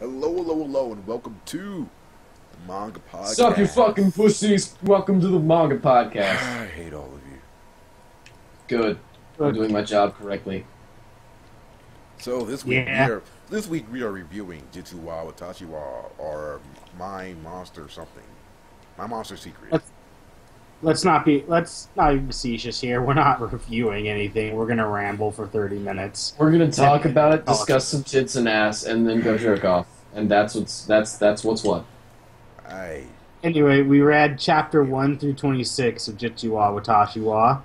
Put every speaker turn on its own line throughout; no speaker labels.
Hello, and welcome to the Manga Podcast.
Suck your fucking pussies. Welcome to the Manga Podcast.
I hate all of you.
Good. I'm doing my job correctly.
So this week we are reviewing JItsu Wa Watashi Wa, or My Monster something. My Monster Secret.
Let's not be facetious here. We're not reviewing anything. We're gonna ramble for 30 minutes.
We're gonna talk about it, discuss some tits and ass, and then go jerk off. And that's what's what.
Anyway, we read chapter 1 through 26 of JItsu Wa Watashi Wa.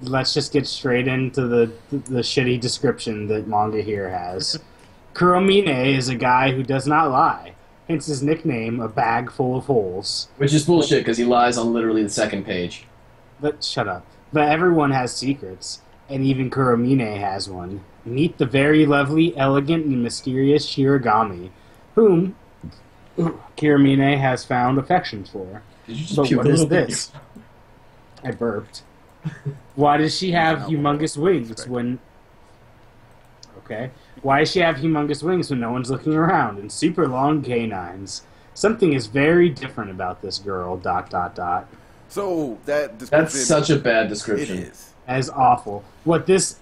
Let's just get straight into the shitty description that manga here has. Kuromine is a guy who does not lie. Hence his nickname, a bag full of holes.
Which is bullshit, because he lies on literally the second page.
But shut up. But everyone has secrets, and even Kuromine has one. Meet the very lovely, elegant, and mysterious Shirogami, whom Kuromine has found affection for.
Did you just
but
puke
what
a
is
little bit?
this? I burped. Why does she have humongous wings when... Okay. Why does she have humongous wings when no one's looking around, and super long canines? Something is very different about this girl, ...
So, that description...
That's such a bad description.
It is.
That is awful. What this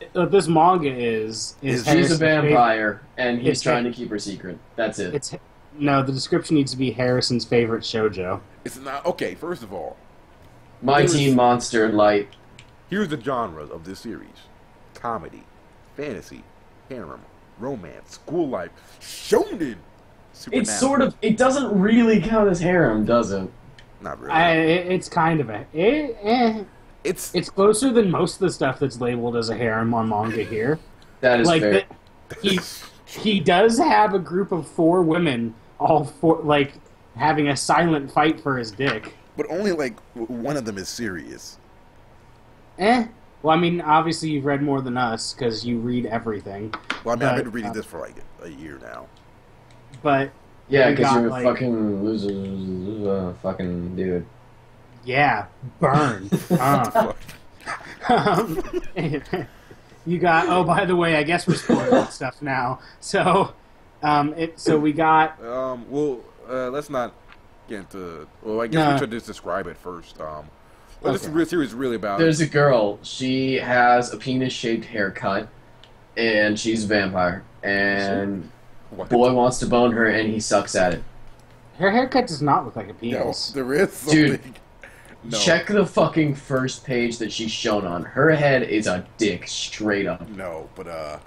manga is
She's a vampire, and he's trying to keep her secret. That's it.
No, the description needs to be Harrison's favorite shoujo.
It's not... Okay, first of all...
My Teen Monster Light.
Here's the genres of this series. Comedy, fantasy, harem, romance, school life, shonen,
It's sort of... It doesn't really count as harem, does it?
Not really.
It's kind of a... It's closer than most of the stuff that's labeled as a harem on manga here.
That is fair.
He does have a group of 4 women, all 4, like, having a silent fight for his dick.
But only, like, one of them is serious.
Well, I mean, obviously you've read more than us, because you read everything.
Well, I mean, I've been reading this for, like, a year now.
But...
Yeah, because you're a fucking loser, fucking dude.
Yeah, burn. You got... Oh, by the way, I guess we're spoiling stuff now. So, we got...
let's not get into... Well, I guess we should just describe it first. What this series is really about...
There's a girl. She has a penis-shaped haircut, and she's a vampire. And boy wants to bone her, and he sucks at it.
Her haircut does not look like a penis.
No, there is something...
Dude, no. Check the fucking first page that she's shown on. Her head is a dick, straight up.
No, but,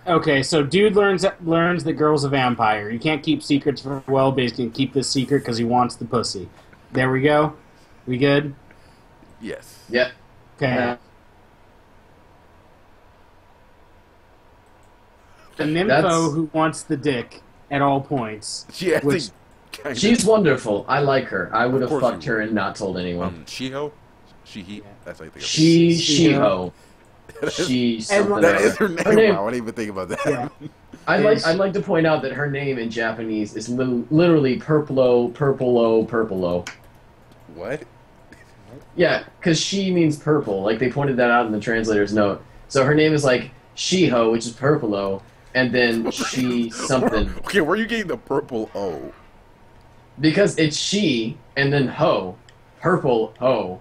Okay, so dude learns that girl's a vampire. You can't keep secrets for well, but he's gonna keep this secret because he wants the pussy. There we go. We good?
Yes.
Yep.
Okay. The nympho who wants the dick at all points.
Yeah,
she's wonderful. I like her. I would have fucked her and not told anyone.
Shiho? She-he? That's how you think of it.
Shiho. She's something.
That is her name. I didn't even think about that.
Yeah.
I'd like to point out that her name in Japanese is literally purple-o.
What?
Yeah, because she means purple. Like, they pointed that out in the translator's note. So her name is like Shiho, which is purple-o, and then she something.
Okay, where are you getting the purple O?
Because it's she, and then ho. Purple ho.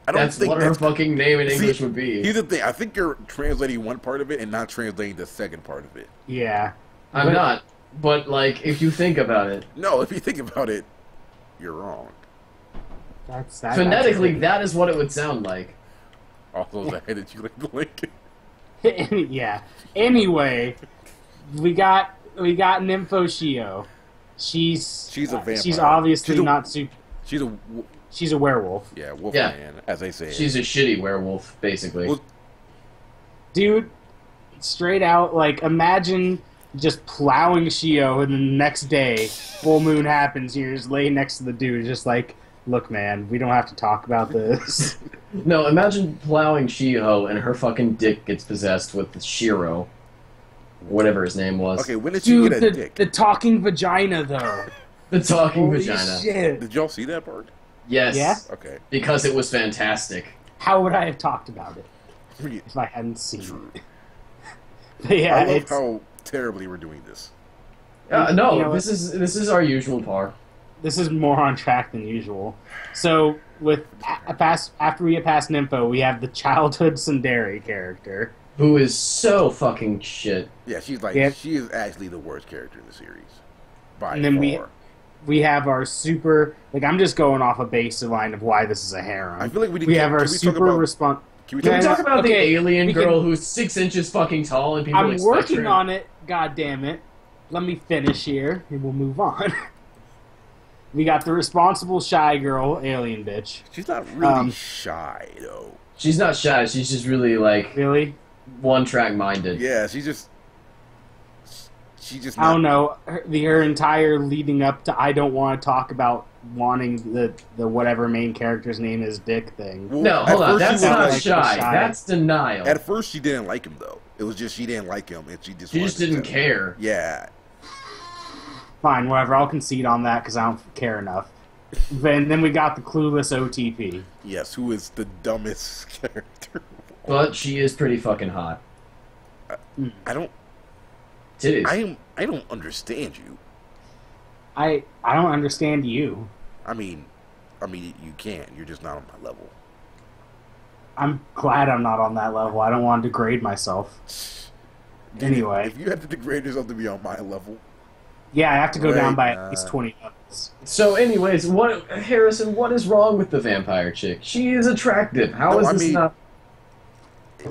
That's what her fucking name in English would be.
Here's the thing. I think you're translating one part of it and not translating the second part of it.
Yeah.
I'm not. But, like, if you think about it...
No, if you think about it, you're wrong.
Phonetically, that is what it would sound like.
Also, I hated you like the link.
Yeah. Anyway, we got Nympho Shio. She's a vampire. She's obviously not super... She's a werewolf.
Yeah, wolfman, as they say.
She's a shitty werewolf, basically. Well,
dude, straight out, like, imagine just plowing Shio, and the next day, full moon happens, you're just laying next to the dude, just like, look, man, we don't have to talk about this.
No, imagine plowing Shiho, and her fucking dick gets possessed with Shiro. Whatever his name was.
Okay, when did she get a dick?
The talking vagina, though.
The talking vagina.
Shit.
Did y'all see that part?
Yes.
Yeah?
Okay.
Because it was fantastic.
how would I have talked about it if I hadn't seen it? But yeah,
I love how terribly we're doing this.
No, this is our usual par.
This is more on track than usual. So, after we get past Nympho, we have the childhood Tsundere character.
Who is so fucking shit.
Yeah, she's she is actually the worst character in the series. By
and then
far.
we have our super... Like, I'm just going off a baseline of why this is a harem.
I feel like
we have our super response...
Can we talk about the alien girl who's 6 inches fucking tall and people
I'm working on it, goddammit. Let me finish here, and we'll move on. We got the responsible shy girl, alien bitch.
She's not really shy, though.
She's not shy, she's just really, like...
Really?
One-track minded.
Yeah, she's just...
I don't know. Her entire leading up to I don't want to talk about wanting the whatever main character's name is dick thing.
Well, no, hold on. That's not like shy. That's denial.
At first, she didn't like him, though. It was just she didn't like him, and she just
didn't care.
Yeah.
Fine, whatever. I'll concede on that because I don't care enough. And then we got the clueless OTP.
Yes, who is the dumbest character.
But she is pretty fucking hot.
I don't...
Titties.
I don't understand you.
I don't understand you.
I mean, you can't. You're just not on my level.
I'm glad I'm not on that level. I don't want to degrade myself. Anyway.
If you have to degrade yourself to be on my level...
Yeah, I have to go down by at least 20 levels.
So anyways, Harrison, what is wrong with the vampire chick? She is attractive. How is this not...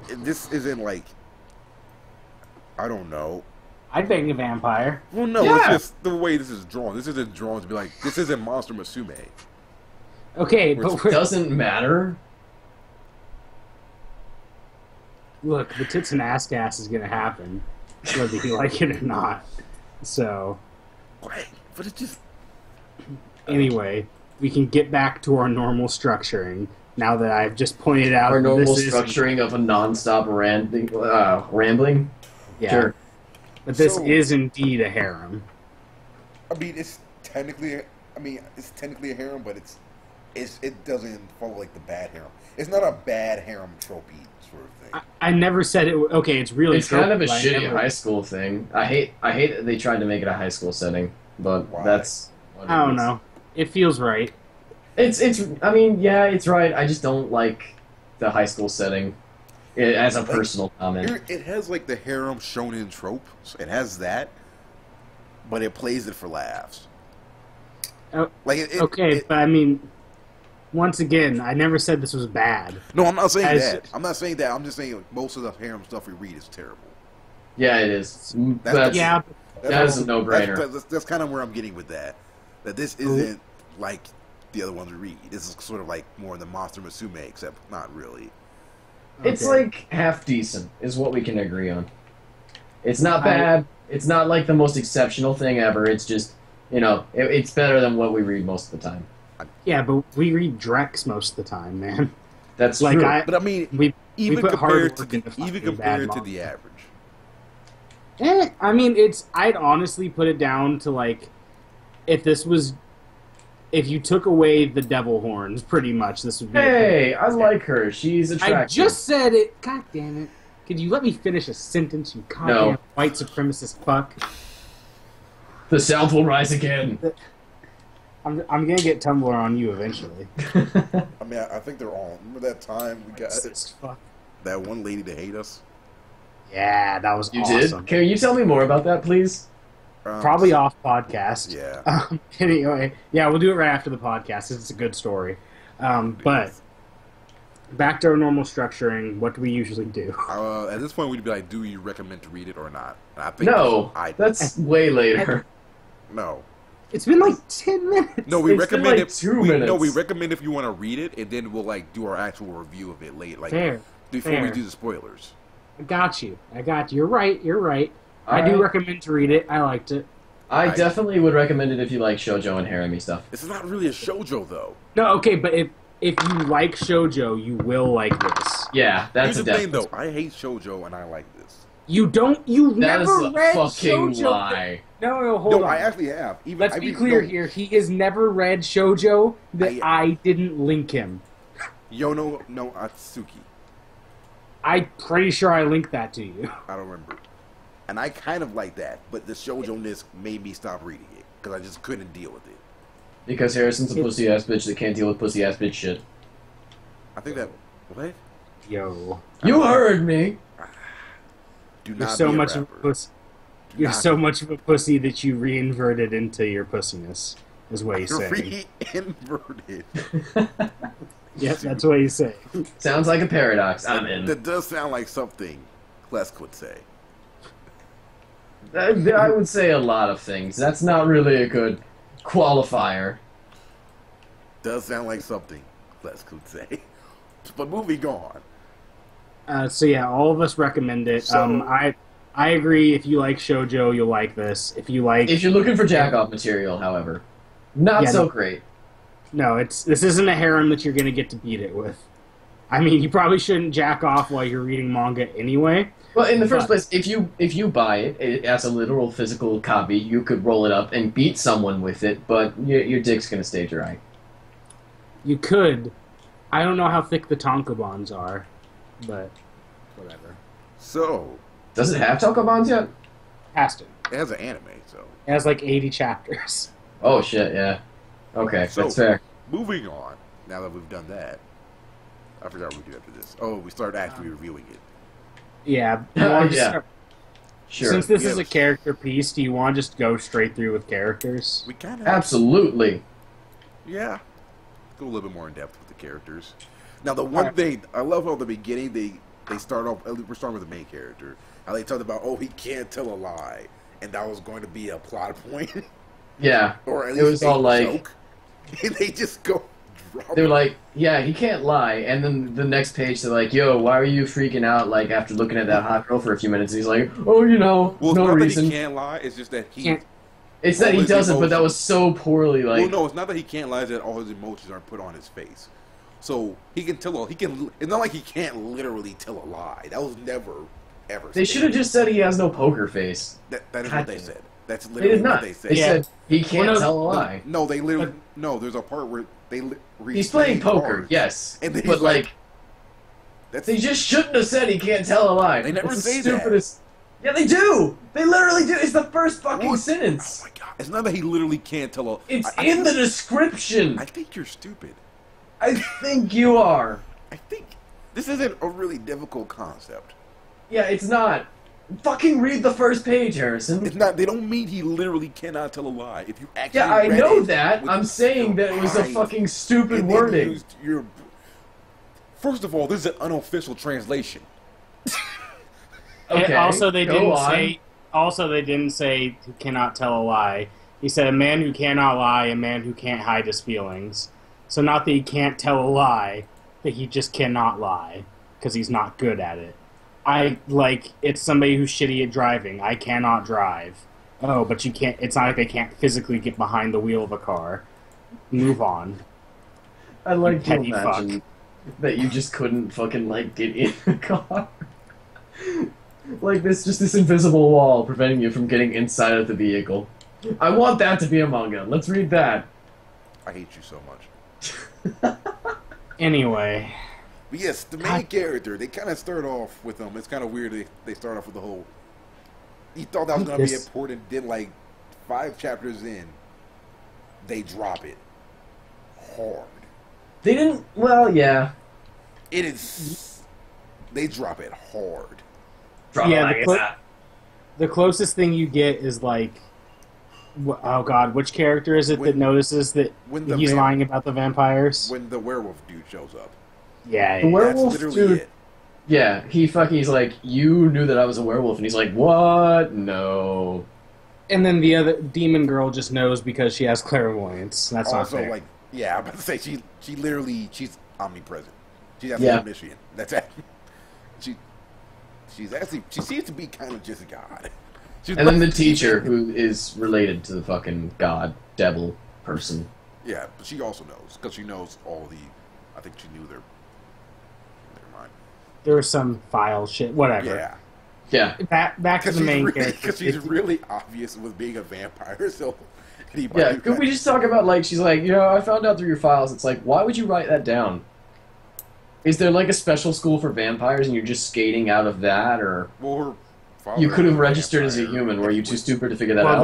This isn't like... I don't know.
I'd bang a vampire.
Well, no, it's just the way this is drawn. This isn't drawn to be like, this isn't Monster Musume.
Okay, but
it doesn't matter.
Look, the tits and ass gas is going to happen, whether you like it or not. So...
What? But it's just...
Anyway, we can get back to our normal structuring, now that I've just pointed out...
Our normal structuring of a non-stop rambling?
Yeah.
Sure.
But this is indeed a harem.
I mean, it's technically a harem, but it doesn't follow like the bad harem. It's not a bad harem tropey sort of thing.
I never said it. Okay, it's really.
It's kind of a shitty high school thing. I hate that they tried to make it a high school setting, but that's.
I don't know. It feels right.
It's. I mean, yeah, it's right. I just don't like the high school setting. As a personal comment.
It has like the harem shonen trope. It has that, but it plays it for laughs.
But I mean, once again, I never said this was bad.
No, I'm not saying that. I'm not saying that. I'm just saying like, most of the harem stuff we read is terrible.
Yeah, it is.
That
is a no-brainer.
That's kind of where I'm getting with that. That this isn't like the other ones we read. This is sort of like more in the Monster Musume, except not really.
It's like half decent, is what we can agree on. It's not bad. It's not like the most exceptional thing ever. It's just, it's better than what we read most of the time.
Yeah, but we read Drex most of the time, man.
That's like true.
But I mean, even compared to the average.
I mean, I'd honestly put it down to like, if you took away the devil horns, pretty much, this would be...
Hey, I like her. She's attractive.
I just said it. God damn it. Could you let me finish a sentence, you goddamn white supremacist fuck?
The South will rise again.
I'm going to get Tumblr on you eventually.
I mean, I think they're all... Remember that time we got that one lady to hate us?
Yeah, that was awesome.
You did? Can you tell me more about that, please?
Probably off podcast.
Yeah.
Anyway, yeah, we'll do it right after the podcast. It's a good story. But back to our normal structuring. What do we usually do?
At this point, we'd be like, do you recommend to read it or not? And I think
that's way later.
No.
It's been like 10 minutes.
No, we recommend
it 2 minutes.
No, we recommend if you want to read it, and then we'll like do our actual review of it late, like before we do the spoilers.
I got you. You're right. I do recommend to read it. I liked it.
I definitely would recommend it if you like shoujo and harem-y stuff.
It's not really a shoujo, though.
No, okay, but if you like shoujo, you will like this.
Yeah, that's
the thing, though. I hate shoujo, and I like this.
You don't? You've never read
fucking
shoujo?
lie.
No, hold on.
No, I actually have.
Let's be clear here. He has never read shoujo that I didn't link him.
Yono no Atsuki.
I'm pretty sure I linked that to you.
I don't remember. And I kind of like that, but the shoujo-ness made me stop reading it because I just couldn't deal with it.
Because Harrison's a pussy ass bitch that can't deal with pussy ass bitch shit.
I think that what?
Yo,
You heard me.
Do
you're
not
so
be a
much of a
rapper.
pussy. You're so much of a pussy that you reinverted into your pussiness. Is what he's saying.
Re-inverted.
Yep, that's what he's saying.
Sounds like a paradox. I'm in.
That does sound like something Klesk would say.
I would say a lot of things. That's not really a good qualifier.
Does sound like something Klesk would say. But moving on.
So yeah, all of us recommend it.
So-
I agree. If you like shoujo, you'll like this. If you like,
If you're looking for jack-off material, however, not
Yeah,
so
no.
great.
no, this isn't a harem that you're gonna get to beat it with. I mean, you probably shouldn't jack off while you're reading manga anyway.
Well, in the first
But-
place, if you buy it as a literal physical copy, you could roll it up and beat someone with it, but your dick's gonna stay dry.
You could. I don't know how thick the tankobons are, but whatever.
So,
Does it have Tokobons yet?
Has to.
it has an anime, so.
It has like 80 chapters.
Oh shit, yeah. Okay,
So-
that's fair.
Moving on, now that we've done that. I forgot what we do after this. Oh, we start actually reviewing it.
Yeah. You wanna just
Yeah.
start-
Sure.
Since this is a
Yes.
character piece, do you want to just go straight through with characters?
We kind of.
Absolutely.
Yeah. Go a little bit more in depth with the characters. Now, the one thing, I love how at the beginning they start off, we're starting with the main character. How they talked about, oh, he can't tell a lie. And that was going to be a plot point.
Yeah.
Or at
It
least
was all
a
like-
joke. And they just go drop
They were
it.
like, yeah, he can't lie. And then the next page, they're like, yo, why are you freaking out, like, after looking at that hot girl for a few minutes? And he's like, oh, you know,
Well, it's
no
not
reason.
that he can't lie, it's just that he...
Can't-
It's that
all
he
his
doesn't, but that
emotions-
was so poorly, like...
Well, no, it's not that he can't lie, it's that all his emotions aren't put on his face. So, he can tell it's not like he can't literally tell a lie. That was never, ever
They
stated.
should have just said he has no poker face.
That is
God
what they
damn it.
said. That's
They
literally
did not.
what
They
they said.
Yeah.
said he can't
Well, no,
tell a lie.
No, they literally... No, there's a part where
He's playing poker,
cards.
yes.
And then
But,
he's like,
like,
That's,
they just shouldn't have said he can't tell a lie.
They never
It's the
say that.
stupidest... Yeah, they do! They literally do! It's the first fucking
What?
sentence!
Oh my god. It's not that he literally can't tell a...
It's
I
in the
think-
description!
I think you're stupid.
I think you are.
I think this isn't a really difficult concept.
Yeah, it's not. Fucking read the first page, Harrison.
It's not. They don't mean he literally cannot tell a lie. If you actually
Yeah, I
read
know
it
that.
with
I'm saying that it was a
eyes,
fucking stupid
and then
wording.
used your... First of all, this is an unofficial translation.
Okay,
And also, they
go
didn't
on.
say. Also, they didn't say who cannot tell a lie. He said a man who cannot lie, a man who can't hide his feelings. So not that he can't tell a lie, that he just cannot lie because he's not good at it. It's somebody who's shitty at driving. I cannot drive. Oh, but you can't. It's not like they can't physically get behind the wheel of a car. Move on.
I'd like to
Petty
imagine that you just couldn't fucking, like, get in the car. Like, this invisible wall preventing you from getting inside of the vehicle. I want that to be a manga. Let's read that.
I hate you so much.
Anyway,
But yes, the main character. They kind of start off with him. It's kind of weird. They start off with the whole. He thought that was going to be
This-
important. Then, like 5 chapters in, they drop it hard.
They didn't... Well, yeah.
It is. They drop it hard.
Drop
Yeah,
it like
the
it's
cl-
not.
the closest thing you get is like, oh god, which character is it that notices that
when the
he's
van-
lying about the vampires?
When the werewolf dude shows up.
Yeah,
The
yeah.
werewolf
That's literally
dude...
it.
Yeah, he's like, you knew that I was a werewolf, and he's like, what? No.
And then the other demon girl just knows because she has clairvoyance. That's
Also,
not fair.
like, yeah, I'm about to say she literally she's omnipresent. She's
Yeah.
actually omniscient. That's it. She seems to be kind of just a god. She's
And then the
not-
teacher, who is related to the fucking god, devil person.
Yeah, but she also knows because she knows all the. I think she knew their. Never mind.
There was some file shit, whatever.
Yeah,
Yeah.
Back to
because
the main character.
because she's really obvious with being a vampire. So anybody
Yeah,
who
could we just talk about, like, she's like, you know, I found out through your files. It's like, why would you write that down? Is there like a special school for vampires and you're just skating out of that, or
Well, her father
you could have
was a
registered as a
vampire.
human? Were you too stupid to figure that
Well,
out?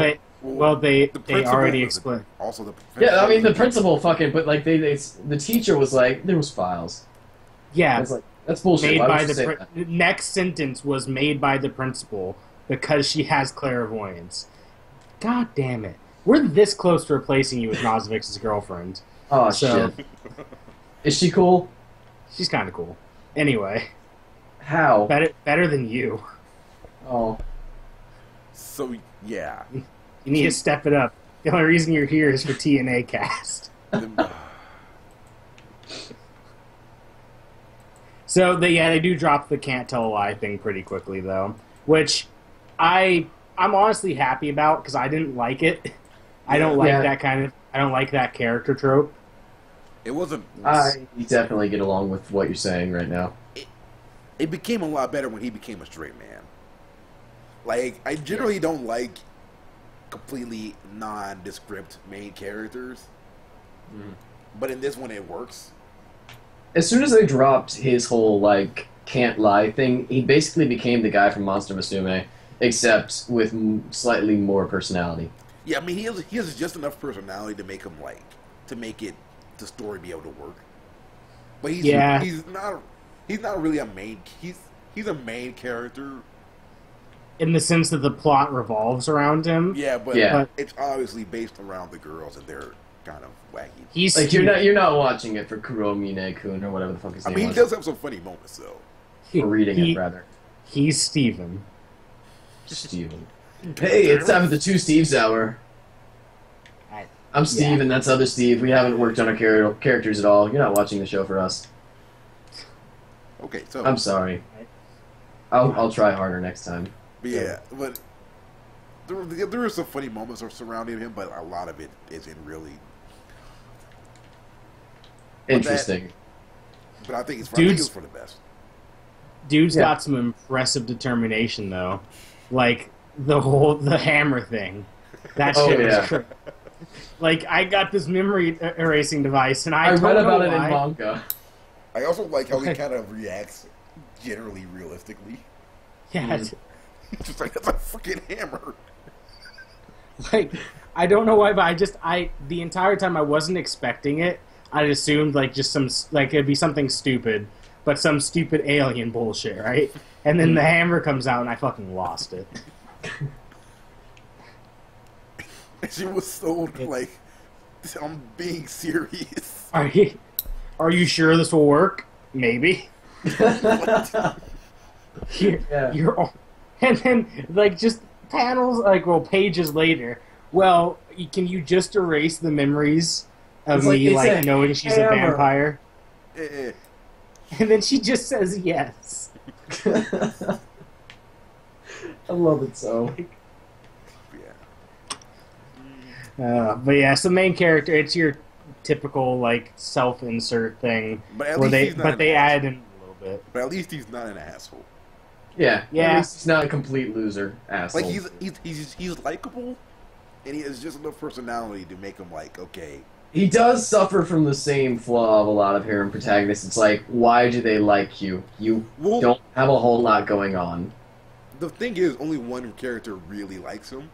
they
The
they
principal
already
was
explained.
Also, the
Yeah, I mean the principal fucking, but like the teacher was like, there was files.
Yeah,
It's like that's bullshit.
made
Why
by
would you say that?
the next sentence was made by the principal because she has clairvoyance. God damn it. We're this close to replacing you with Nosovic's girlfriend.
Oh
So-
shit. Is she cool?
She's kind of cool. Anyway,
How?
better than you.
Oh.
So yeah.
You need to step it up. The only reason you're here is for TNA cast. So they do drop the can't tell a lie thing pretty quickly though, which I'm honestly happy about because I didn't like it. I don't like
Yeah.
I don't like that character trope.
It wasn't.
I definitely get along with what you're saying right now.
It became a lot better when he became a straight man. Like, I generally don't like completely nondescript main characters, but in this one it works.
As soon as they dropped his whole like can't lie thing, he basically became the guy from Monster Musume, except with slightly more personality.
Yeah, I mean he has just enough personality to make him the story be able to work. But he's not really a main. He's a main character.
In the sense that the plot revolves around him.
Yeah, but
Yeah.
it's obviously based around the girls and they're kind of wacky.
He's
Like you're not watching it for Kuromine-kun or whatever the fuck his
I
name
mean, he
was.
does have some funny moments though.
Or reading it rather.
He's Steven.
Steven. Hey, it's time for the two Steves hour. I'm Steve,
Yeah.
and that's other Steve. We haven't worked on our characters at all. You're not watching the show for us.
Okay, so
I'm sorry. I'll try harder next time.
but yeah, but there are some funny moments surrounding him, but a lot of it isn't really.
Interesting.
But I think it's for the best.
Dude's got some impressive determination though. Like the hammer thing. That
Oh,
shit
yeah.
was crazy. Like I got this memory erasing device and
I
don't
read
know
about it
why.
in manga.
I also like how he kind of reacts generally realistically.
Yeah,
Just like, that's a freaking hammer.
like I don't know why, but the entire time I wasn't expecting it. I assumed like just it'd be something stupid, but some stupid alien bullshit, right? And then the hammer comes out and I fucking lost it.
She was so like, I'm being serious.
Are you sure this will work? Maybe. You're and then like just panels pages later. Well, can you just erase the memories of
It's like,
me
it's
like
a
knowing she's a
hammer.
vampire?
Eh,
And then she just says yes.
I love it so.
yeah.
But yeah, so main character, it's your typical like self-insert thing
But at
where
least
they add in a little bit.
But at least he's not an asshole.
Yeah.
Yeah.
At least he's not a complete loser, asshole.
Like he's likable, and he has just enough personality to make him like, okay.
He does suffer from the same flaw of a lot of harem protagonists. It's like, why do they like you? You
Well,
don't have a whole lot going on.
the thing is, only one character really likes him.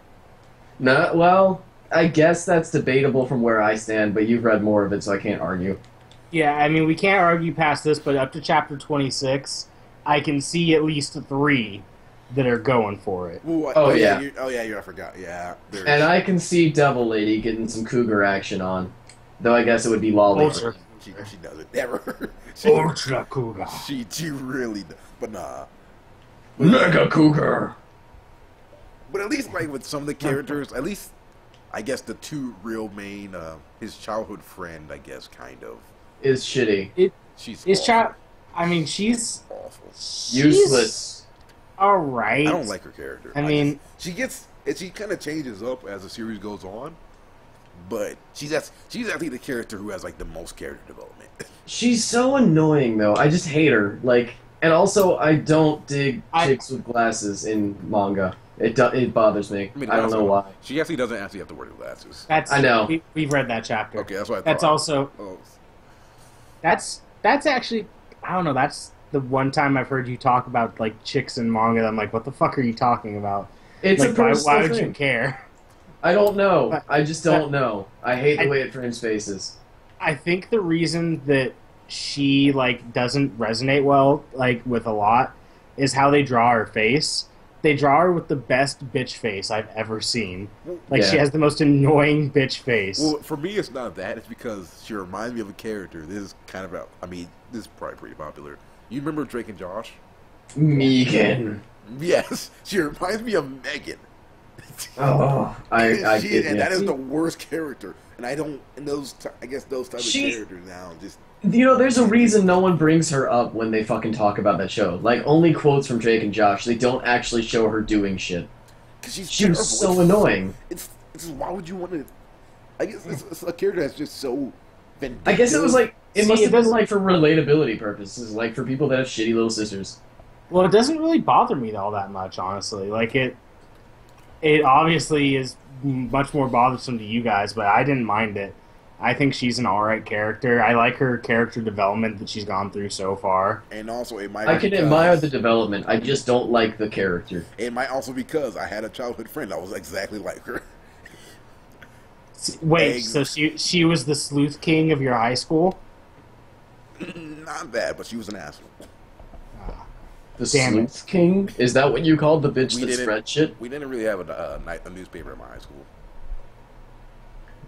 No, well, I guess that's debatable from where I stand, but you've read more of it, so I can't argue.
Yeah, I mean we can't argue past this, but up to chapter 26, I can see at least 3 that are going for it.
Well,
Oh, yeah.
I forgot. Yeah, there's-
And I can see Devil Lady getting some cougar action on. Though I guess it would be lolly.
Ultra.
she does it never.
Ultra Cougar.
She really does. But nah.
Mega cougar!
But at least like with some of the characters, at least I guess the two real main, his childhood friend, I guess, kind of.
Is shitty.
She's
Is
awful.
child? I mean, she's
Awful.
Useless.
all right.
I don't like her character.
I mean,
she kind of changes up as the series goes on, but she's actually the character who has like the most character development.
She's so annoying, though. I just hate her. Like, and also, I don't dig chicks with glasses in manga. It bothers me. I don't know why.
She actually doesn't actually have to wear the glasses.
I know.
We've read that chapter.
Okay, that's what I thought.
That's also
Oh,
that's actually I don't know. That's the one time I've heard you talk about like chicks in manga. I'm like, what the fuck are you talking about?
It's
like,
a personal
why would
thing.
you care?
I don't know.
But-
I just don't know. I hate the way it frames faces.
I think the reason that she like doesn't resonate well like with a lot is how they draw her face. They draw her with the best bitch face I've ever seen. Like she
Yeah.
has the most annoying bitch face.
Well, for me, it's not that. It's because she reminds me of a character. This is kind of this is probably pretty popular. You remember Drake and Josh?
Megan.
Yes, she reminds me of Megan.
Oh, I get
and
it.
that is the worst character. And I don't, and I guess those type of characters now just.
You know, there's a reason no one brings her up when they fucking talk about that show. Like, only quotes from Drake and Josh. They don't actually show her doing shit. She was so annoying.
It's why would you want to? I guess it's a character that's just so vindictive.
I guess it was like, it must have been
doesn't-
like for relatability purposes, like for people that have shitty little sisters.
Well, it doesn't really bother me all that much, honestly. Like it obviously is much more bothersome to you guys, but I didn't mind it. I think she's an alright character. I like her character development that she's gone through so far.
And also, it might.
I can admire the development. I just don't like the character.
It might also because I had a childhood friend that was exactly like her.
Wait, so she was the sleuth king of your high school?
Not bad, but she was an asshole.
The
Damn it.
Sleuth King? Is that what you called the bitch that spread shit?
We didn't really have a newspaper in my high school.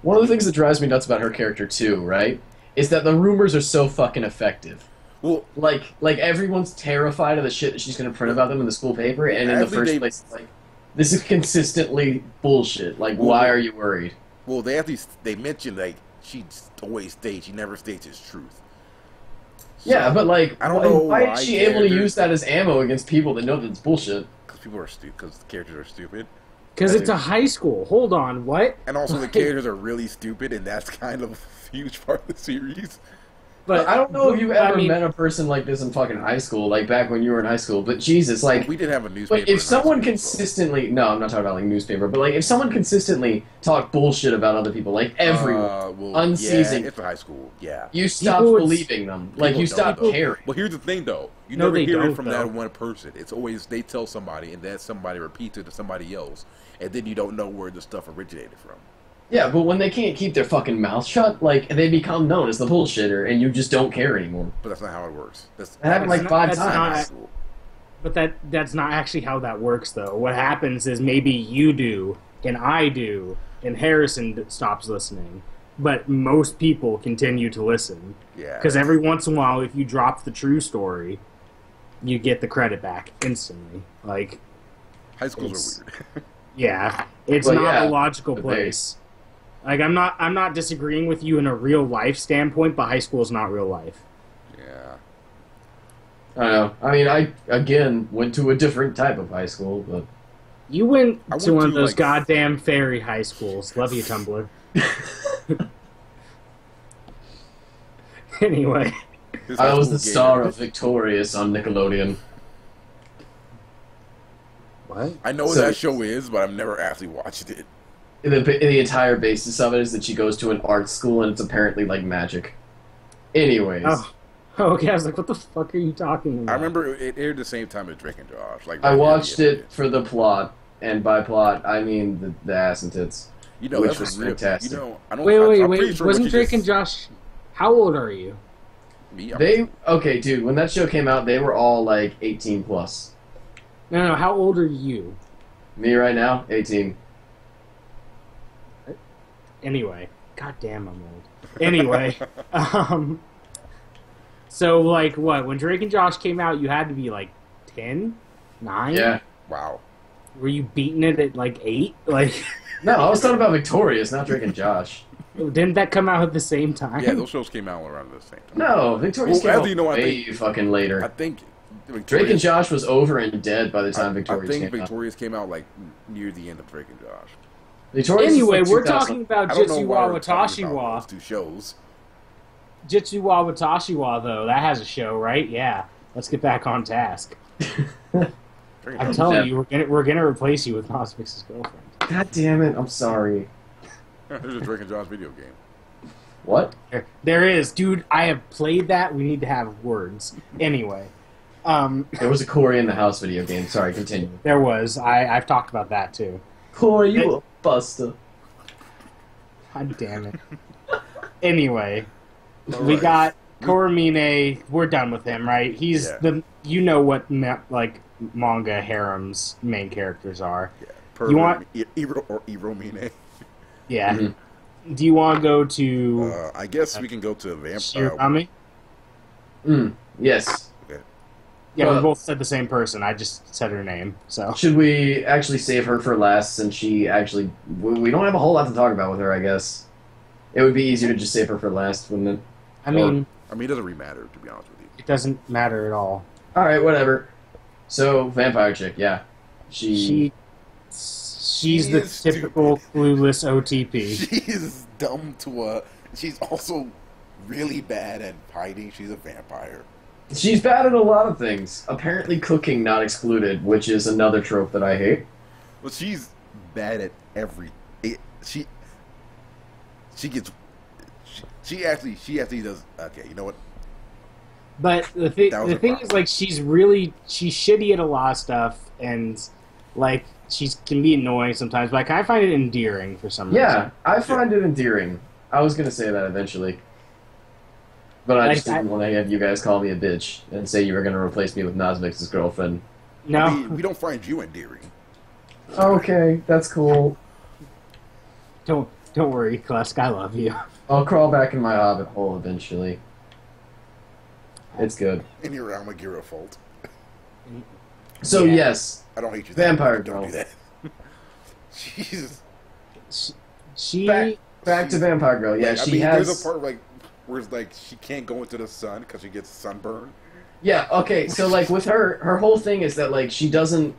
One of the things that drives me nuts about her character too, right, is that the rumors are so fucking effective.
Well,
Like everyone's terrified of the shit that she's gonna print about them in the school paper, and in the
Actually,
first place, like, this is consistently bullshit. Like, why are you worried?
well, they mentioned like she always states she never states his truth. So,
Yeah, but like,
I don't know
why
why
is she able to
characters-
use that as ammo against people that know that it's bullshit?
because people are stupid. Because the characters are stupid,
Because it's a high school. Hold on, what?
and also the characters are really stupid, and that's kind of a huge part of the series.
But I don't know if you ever
I mean,
met a person like this in fucking high school, like back when you were in high school. But Jesus, like,
We didn't have a newspaper.
like
in
if
high
someone
school,
consistently, no, I'm not talking about like newspaper, but like if someone consistently talked bullshit about other people, like everyone,
well,
unceasing,
Yeah, it's a high school. Yeah.
you stop
People would-
believing them. Like
People
you
don't,
stop
though.
caring.
Well, here's the thing, though. You
No,
never
they
hear it
don't,
from
though.
that one person. It's always they tell somebody, and then somebody repeats it to somebody else, and then you don't know where the stuff originated from.
Yeah, but when they can't keep their fucking mouth shut, like they become known as the bullshitter, and you just don't care anymore.
But that's not how it works. That's
That happened like
not-
5
that's
times.
not-
high school.
But that's not actually how that works, though. What happens is maybe you do, and I do, and Harrison stops listening. But most people continue to listen.
Yeah.
Because every once in a while, if you drop the true story, you get the credit back instantly. Like,
High schools are weird.
yeah, it's
Well,
not
yeah,
a logical
but
place. Like, I'm not disagreeing with you in a real life standpoint, but high school is not real life.
Yeah.
I don't know. I mean, I again went to a different type of high school, but
You went
I
to
went
one
to,
of those
like-
goddamn fairy high schools. Love you, Tumblr. Anyway,
This
I
high
was
school
the
game-
star of Victorious on Nickelodeon.
what?
I know what
So-
that show is, but I've never actually watched it.
The entire basis of it is that she goes to an art school and it's apparently like magic. Anyways,
Oh, okay. I was like, what the fuck are you talking about?
I remember it aired the same time as Drake and Josh. Like
I
right near
watched
the end
it for the plot, and by plot I mean the ass and tits.
You know,
which
that's
was
a real,
fantastic.
You know, I don't.
Wait,
I'm pretty
wait.
sure
Wasn't
what you
Drake
just-
and Josh? How old are you?
Me, I'm-
They okay, dude. When that show came out, they were all like 18 plus.
No. How old are you?
Me right now, 18.
Anyway, goddamn, I'm old. Anyway, so like, what? When Drake and Josh came out, you had to be like 10, 9?
Yeah.
Wow.
Were you beating it at like 8? Like,
No, I was talking about Victorious, not Drake and Josh.
didn't that come out at the same time?
Yeah, those shows came out around the same time.
No, Victorious
Well,
came
as
out
you know, I
way
think-
fucking later.
I think
Drake and Josh was over and dead by the time
I
Victorious
think
came out.
Victorious came out like near the end of Drake and Josh.
Victorious was,
Anyway,
like,
we're
2000
talking about
I don't know
JItsu
why
Wa
we're talking
Watashi
about
Wa.
those two shows.
JItsu Wa Watashi Wa, though, that has a show, right? Yeah. Let's get back on task.
Drake and
I'm
Josh-
telling you, we're gonna replace you with Nosfix's girlfriend.
God damn it, I'm sorry.
There's a Drake and Josh video game.
What?
There is, dude. I have played that. We need to have words. Anyway,
There was a Corey in the House video game. Sorry, continue.
there was. I've talked about that too.
Corey, you a buster.
God damn it. Anyway,
All
we
right.
got Koromine. We're done with him, right? He's
Yeah.
the. You know what like manga harems main characters are.
Yeah.
You want-
Iromine.
Yeah.
Mhm.
Do you want to go to
I guess we can go to a vampire.
Shirami?
Yes.
Yeah, we
Well-
both said the same person. I just said her name. So
Should we actually save her for last, since she actually... We don't have a whole lot to talk about with her, I guess. It would be easier to just save her for last, wouldn't it?
I mean,
I mean, it doesn't really matter, to be honest with you.
it doesn't matter at all.
Alright, whatever. So, vampire chick, yeah. She's
She's the
is
typical clueless OTP.
She's dumb to a... She's also really bad at hiding. She's a vampire.
She's bad at a lot of things. Apparently cooking not excluded, which is another trope that I hate.
Well, she's bad at every... She gets... She actually does... Okay, you know what?
But the thing
That was a
is,
problem.
like, she's shitty at a lot of stuff, and like she can be annoying sometimes. But I kind of find it endearing for some reason.
Yeah, I find it endearing. I was gonna say that eventually. But I just didn't want to have you guys call me a bitch and say you were gonna replace me with Nazmix's girlfriend.
No,
We don't find you endearing.
Okay, that's cool.
don't worry, Klesk. I love you.
I'll crawl back in my hobbit hole eventually. It's good.
In your Almagira fault.
So
Yeah.
yes,
I don't hate you.
Vampire
Don't do
girl.
that. Jesus.
She
back to Vampire Girl. Yeah,
I
she
mean,
has.
there's a part like where it's like she can't go into the sun because she gets sunburned.
Yeah, okay, so like with her whole thing is that like she doesn't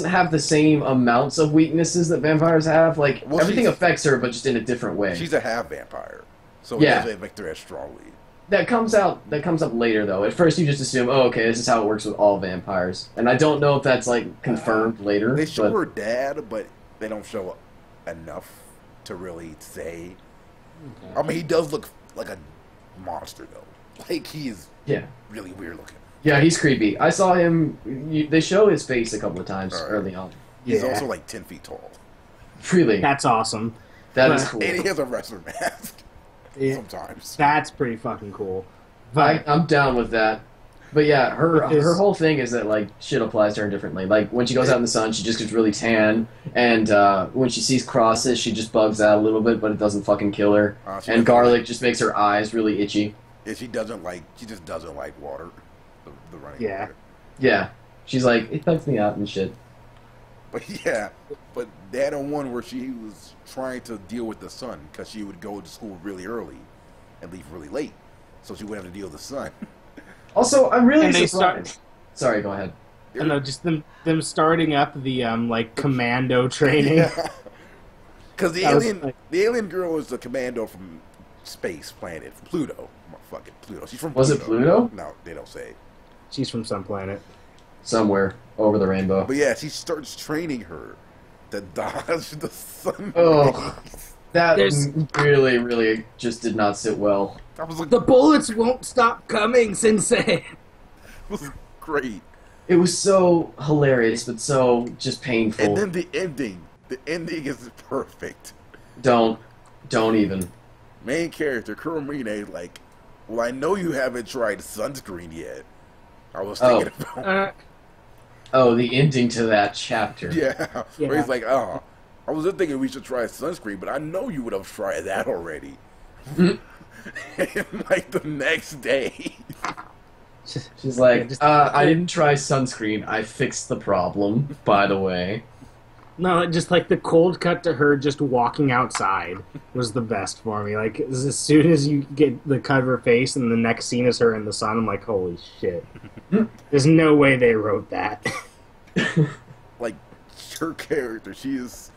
have the same amounts of weaknesses that vampires have. Like
Well,
everything
she's-
affects her, but just in a different way.
She's a half vampire, so
Yeah.
it doesn't affect her as strongly.
That comes up later though. At first you just assume, oh okay, this is how it works with all vampires. And I don't know if that's like confirmed later.
They show
but
her dad, but they don't show enough to really say.
Okay.
I mean, he does look like a monster though. Like he is
yeah.
really weird looking.
Yeah, he's creepy. I saw him they show his face a couple of times
Alright.
early on.
He's
Yeah.
also like 10 feet tall,
Really.
That's awesome.
That is cool.
and he has a wrestler mask
Yeah,
sometimes.
that's pretty fucking cool. But
I'm down with that. But yeah, her
Because-
whole thing is that like shit applies to her differently. Like when she goes out in the sun, she just gets really tan, and when she sees crosses, she just bugs out a little bit, but it doesn't fucking kill her.
She
And
doesn't
garlic just makes her eyes really itchy.
Like, she just doesn't like water. The running
Yeah.
water.
Yeah, she's like it bugs me out and shit.
But yeah, but they had a one where she was trying to deal with the sun because she would go to school really early and leave really late, so she wouldn't have to deal with the sun.
Also, I'm really
And they
surprised. Sorry, go ahead.
I don't know, just them starting up the like commando training.
Yeah, because
That was like-
the alien girl is the commando from space planet from Pluto. Fucking Pluto. She's from.
Was it Pluto?
No, they don't say.
She's from some planet.
Somewhere over the rainbow.
But yeah, she starts training her to dodge the sun.
Oh.
rays.
That
There's-
really, really just did not sit well.
That was like
The bullets won't stop coming, Sensei.
was great.
It was so hilarious, but so just painful.
And then the ending is perfect.
Don't even.
Main character Kuromine, like, well, I know you haven't tried sunscreen yet. I was thinking about,
Oh, the ending to that chapter.
yeah. Where
Yeah.
he's like, oh, I was just thinking we should try sunscreen, but I know you would have tried that already. And like the next day,
She's like,
Yeah, just-
I didn't try sunscreen. I fixed the problem, by the way.
No, just like the cold cut to her just walking outside was the best for me. Like as soon as you get the cut of her face and the next scene is her in the sun, I'm like, holy shit. There's no way they wrote that.
like, her character, she's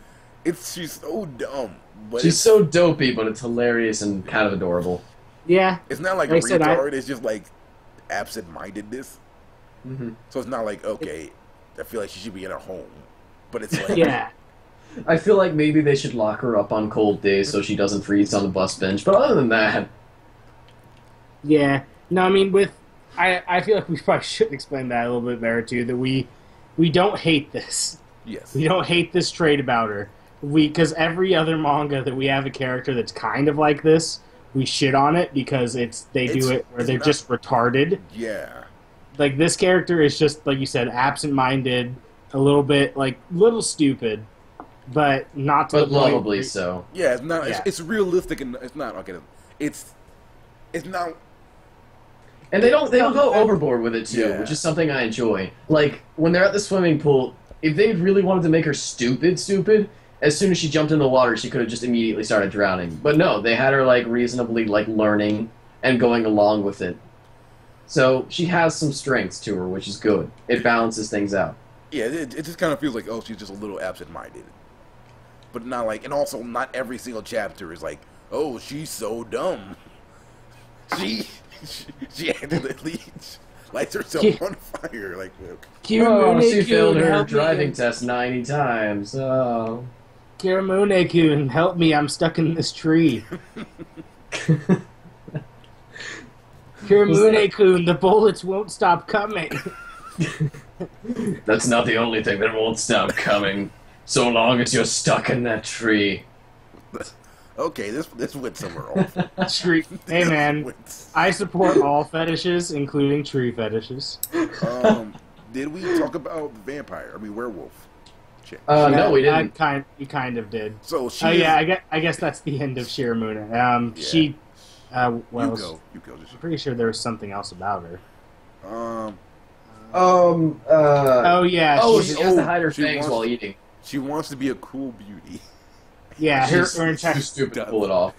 so dumb, but
She's so dopey, but it's hilarious and kind of adorable.
Yeah.
it's not like
Like I said,
retard. It's just like absent-mindedness.
Mm-hmm.
So it's not like, okay, I feel like she should be in her home, but it's like,
Yeah.
I feel like maybe they should lock her up on cold days so she doesn't freeze on the bus bench. But other than that,
Yeah. No, I mean, I feel like we probably should explain that a little bit better, too, that we don't hate this.
Yes.
We don't hate this trait about her. Because every other manga that we have a character that's kind of like this, we shit on it because they do it where they're just retarded.
Yeah.
Like, this character is just, like you said, absent-minded, a little bit, like, little stupid, but not to the point
lovably
where-
so.
Yeah, it's not.
Yeah.
It's realistic and it's not. Okay, it's not.
And they don't go overboard with it too,
Yeah.
which is something I enjoy. Like when they're at the swimming pool, if they really wanted to make her stupid, as soon as she jumped in the water, she could have just immediately started drowning. But no, they had her like reasonably like learning and going along with it. So she has some strengths to her, which is good. It balances things out.
Yeah, it just kind of feels like, oh, she's just a little absent-minded, but not like, and also not every single chapter is like, oh, she's so dumb. She accidentally lights herself on fire. Like,
She failed her
help me.
driving test 90 times. Oh.
Kiramune-kun, help me, I'm stuck in this tree. Kiramune-kun, the bullets won't stop coming.
That's not the only thing that won't stop coming. So long as you're stuck in that tree.
okay, this went somewhere off.
Tree. Hey man, I support all fetishes, including tree fetishes.
Did we talk about vampire? I mean, werewolf. Chick.
No, we didn't.
We kind of did.
So she.
Oh yeah, I guess that's the end of Shiramune.
Yeah.
She. Well,
You go.
I'm pretty sure there was something else about her.
Oh
yeah.
she has to hide her
she
fangs
wants-
while eating.
She wants to be a cool beauty.
Yeah,
She's
her entire.
too stupid to pull it off.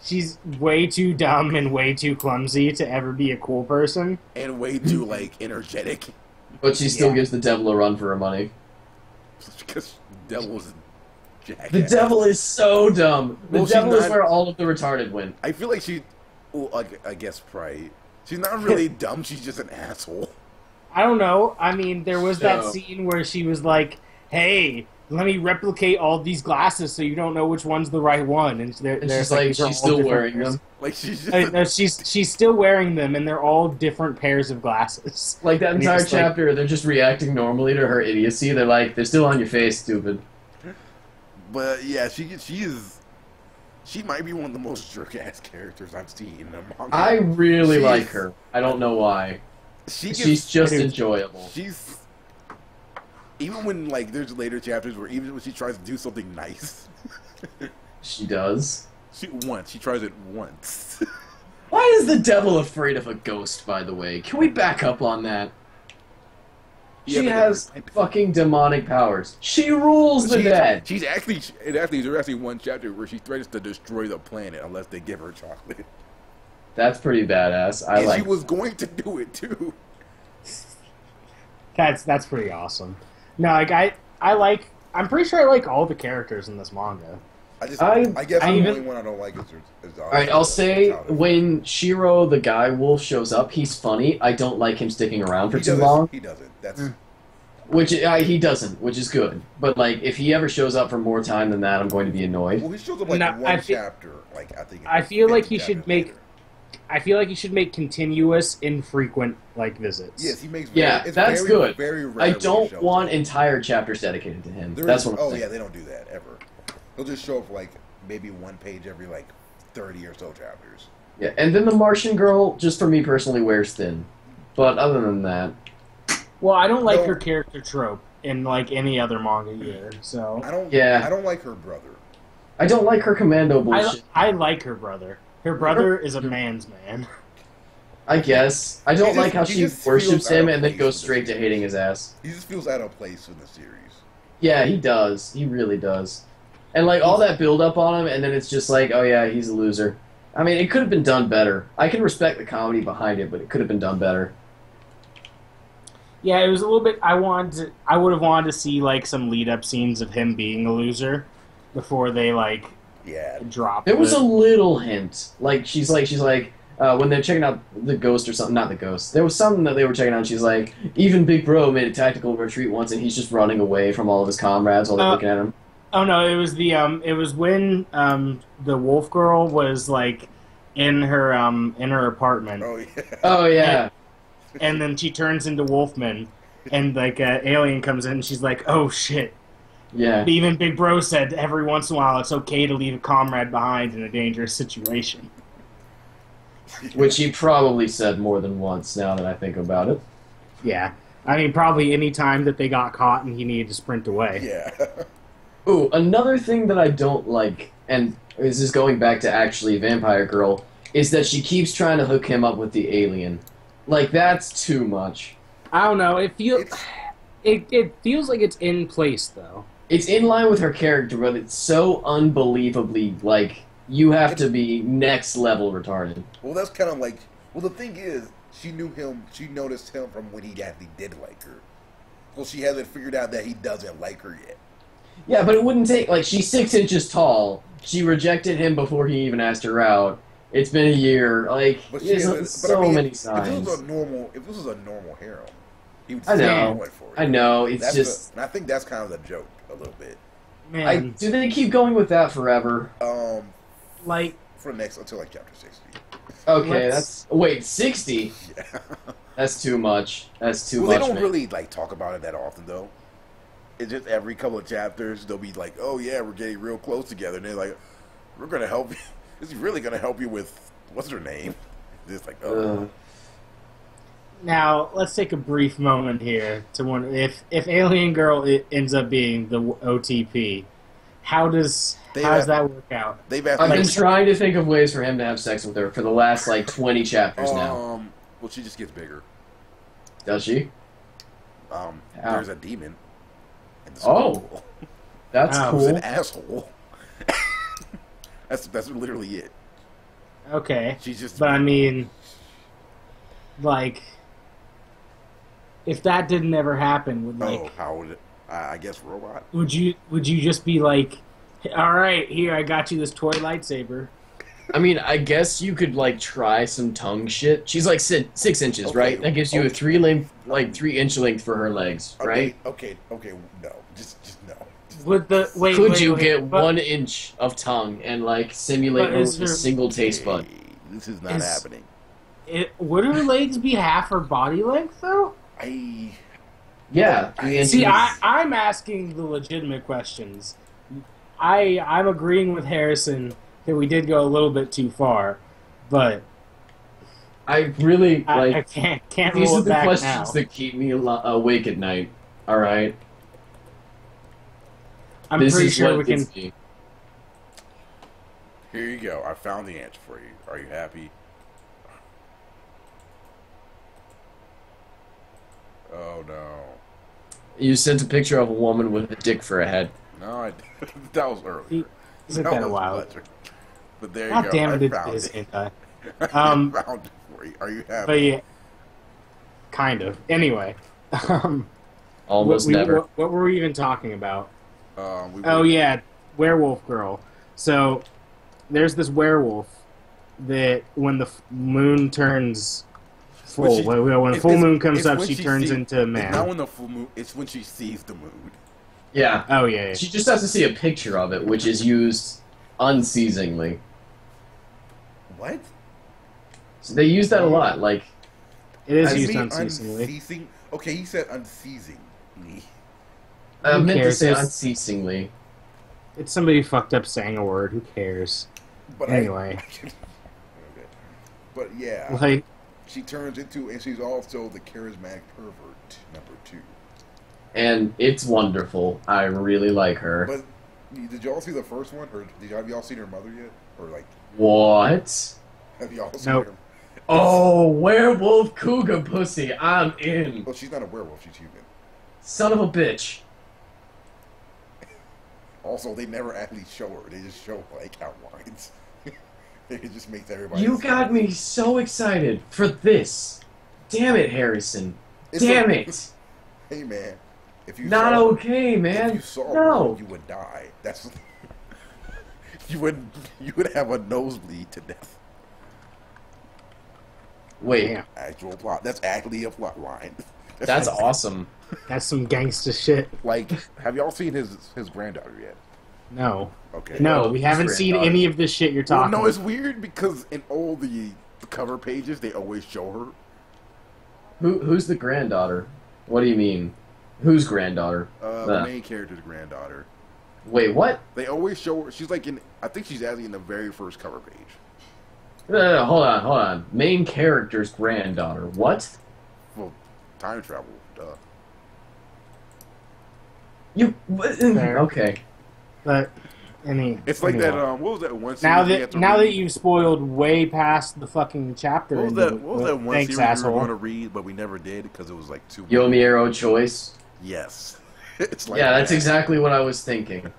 She's way too dumb and way too clumsy to ever be a cool person.
And way too, like, energetic.
But she still
Yeah.
gives the devil a run for her money.
Because Devil's a jackass.
The devil is so dumb. The
Well, she's
devil is
not-
where all of the retarded went.
I feel like she... Well, I guess probably... She's not really dumb, she's just an asshole.
I don't know. I mean, there was that
So-
scene where she was like, "Hey, let me replicate all these glasses so you don't know which one's the right one." And
And she's like,
these are all
she's still
different
wearing
pairs.
them.
Like, she's just...
I mean, no, she's still wearing them, and they're all different pairs of glasses.
Like that
And you're
entire
just like-
chapter, they're just reacting normally to her idiocy. They're like, they're still on your face, stupid.
But, yeah, she is... She might be one of the most jerk-ass characters I've seen in a manga.
I really
She's-
like her. I don't know why.
She's
Just enjoyable.
She's... Even when, like, there's later chapters where even when she tries to do something nice...
She does.
She tries it once.
Why is the devil afraid of a ghost, by the way? Can we back up on that?
Yeah,
She
but-
has fucking demonic powers. She rules the dead.
There's actually one chapter where she threatens to destroy the planet unless they give her chocolate.
That's pretty badass. I
And
like.
she was going to do it too.
That's pretty awesome. No, like I'm pretty sure I like all the characters in this manga.
I guess
I
the
even-
only one I don't like is
Alright, I'll say when Shiro, the guy wolf, shows up, he's funny. I don't like him sticking around for too long.
He doesn't. That's
Which he doesn't, which is good. But like, if he ever shows up for more time than that, I'm going to be annoyed.
well, he shows up like
No,
one
I feel-
chapter. Like I think.
I feel like
50
he should
chapters
make-
later.
I feel like you should make continuous, infrequent visits.
Yes, he makes.
Yeah,
it's
that's
very,
good.
Very
I
rarely
don't
shows
want
up.
entire chapters dedicated to him.
There
That's
is-
what I'm
Oh
saying.
yeah, they don't do that ever. They'll just show up for like maybe one page every like 30 or so chapters.
Yeah, and then the Martian girl, just for me personally, wears thin. But other than that,
Well, I don't like
No.
her character trope in like any other manga either. So
I don't.
Yeah.
I don't like her brother.
I don't like her commando bullshit.
I like her brother. Her brother is a man's man.
I guess. I don't
He
like how
just- he
she
just
worships
feels out
him
of
and then
place
goes
in
straight
this
to hating his ass.
He just feels out of place in the series.
Yeah, he does. He really does. And like all that build up on him, and then it's just like, oh yeah, he's a loser. I mean, it could have been done better. I can respect the comedy behind it, but it could have been done better.
Yeah, it was a little bit. I would have wanted to see like some lead up scenes of him being a loser before they like
Yeah.
drop.
There was
it.
a little hint. Like she's like, when they're checking out the ghost or something, not the ghost. There was something that they were checking out. And she's like, even Big Bro made a tactical retreat once, and he's just running away from all of his comrades while they're looking at him.
Oh no, it was it was when the wolf girl was like in her apartment.
Oh yeah.
Oh yeah.
And then she turns into Wolfman, and like an alien comes in, and she's like, "Oh shit."
Yeah.
Even Big Bro said every once in a while it's okay to leave a comrade behind in a dangerous situation.
Which he probably said more than once. Now that I think about it.
Yeah, I mean probably any time that they got caught and he needed to sprint away.
Yeah.
Ooh, another thing that I don't like, and this is going back to actually Vampire Girl, is that she keeps trying to hook him up with the alien. Like, that's too much.
I don't know. It feels like it's in place though.
It's in line with her character, but it's so unbelievably, like, you have to be next level retarded.
Well, that's kind of like... Well, the thing is, she knew him, she noticed him from when he actually did like her. Well, she hasn't figured out that he doesn't like her yet.
Yeah, but it wouldn't take, like, she's 6 inches tall. She rejected him before he even asked her out. It's been a year. Like, there's so many signs.
If this was a normal harem, he would
I
still
know.
go for it.
I know. It's
That's
just...
and I think that's kind of the joke, a little bit.
Man,
do they keep going with that forever?
like...
For the next, until like chapter 60.
Okay, that's... Wait, 60?
Yeah.
That's too much. That's too much,
They don't
man.
really, like, talk about it that often, though. It's just every couple of chapters, they'll be like, oh, yeah, we're getting real close together. And they're like, we're going to help you. This is really going to help you with, what's her name? It's like, oh.
Now, let's take a brief moment here to wonder if Alien Girl ends up being the OTP, how does that work out?
I've
been trying to think of ways for him to have sex with her for the last, like, 20 chapters now.
Well, she just gets bigger.
Does she?
There's a demon.
Oh, that's cool.
Who's an asshole. That's literally it.
Okay.
She's just.
But I mean, like, if that didn't ever happen, would like?
How would it? I guess robot.
Would you just be like, all right, here I got you this toy lightsaber?
I mean, I guess you could like try some tongue shit. She's like 6 inches, right? That gives you a 3-inch length for her legs, right?
Okay, no, just no.
Would the
Could you get 1 inch of tongue and like simulate a single taste bud?
This is not happening.
Would her legs be half her body length though?
Yeah.
See, I'm asking the legitimate questions. I'm agreeing with Harrison that we did go a little bit too far, but
I really like.
I can't
these
roll
are
it
the
back
questions
now.
that keep me awake at night. All right.
I'm pretty sure we can.
Here you go. I found the answer for you. Are you happy? Oh no.
You sent a picture of a woman with a dick for a head.
No, that was earlier.
Isn't that a while?
But there you
God
go.
damn it,
I
it is
found
hentai.
found it for you. Are you happy?
But yeah, kind of. Anyway,
Almost never.
What were we even talking about?
Oh
yeah, werewolf girl. So there's this werewolf that when the moon turns full, when the full moon comes up, she turns into a man.
It's not when the full moon. It's when she sees the moon.
Yeah.
Oh yeah.
She just has to see a picture of it, which is used unceasingly.
What?
So they use that a lot. Like
it is used unceasingly.
Okay, he said unceasingly.
I meant to say unceasingly.
It's somebody fucked up saying a word. Who cares?
But
anyway.
Okay. But yeah,
like
she turns into, and she's also the charismatic pervert #2.
And it's wonderful. I really like her.
But did y'all see the first one, or have y'all seen her mother yet, or like
what?
Have y'all seen her?
Oh, werewolf cougar pussy! I'm in.
Well, she's not a werewolf; she's human.
Son of a bitch.
Also, they never actually show her. They just show, like, outlines. It just makes everybody...
You got me so excited for this. Damn it, Harrison. Damn it.
Hey, man. If you
Not
saw,
okay, man.
If you saw
no.
her, you would die. That's... you would have a nosebleed to death.
Wait,
Damn.
Actual plot. That's actually a plot line.
that's awesome.
That's some gangsta shit.
Like, have y'all seen his granddaughter yet?
No.
Okay.
No,
Well,
we
his
haven't seen
granddaughter.
any of this shit you're
Well,
talking
no,
about.
it's weird because in all the cover pages they always show her.
Who's the granddaughter? What do you mean? Whose granddaughter?
The main character's granddaughter.
Wait, what?
They always show her. She's like in. I think she's actually in the very first cover page.
No, hold on. Main character's granddaughter. What?
Well, time travel. Duh.
You
Fair.
okay?
But
It's like
anyway.
that. What was that one?
Now
series we had
that
to
now
read?
that you've spoiled way past the fucking chapter.
What was
into
that? What was
it,
that one
thanks,
series we
asshole.
were going to read, but we never did because it was like too.
Yomiero choice.
Yes. It's like
Yeah, that's
that.
exactly what I was thinking.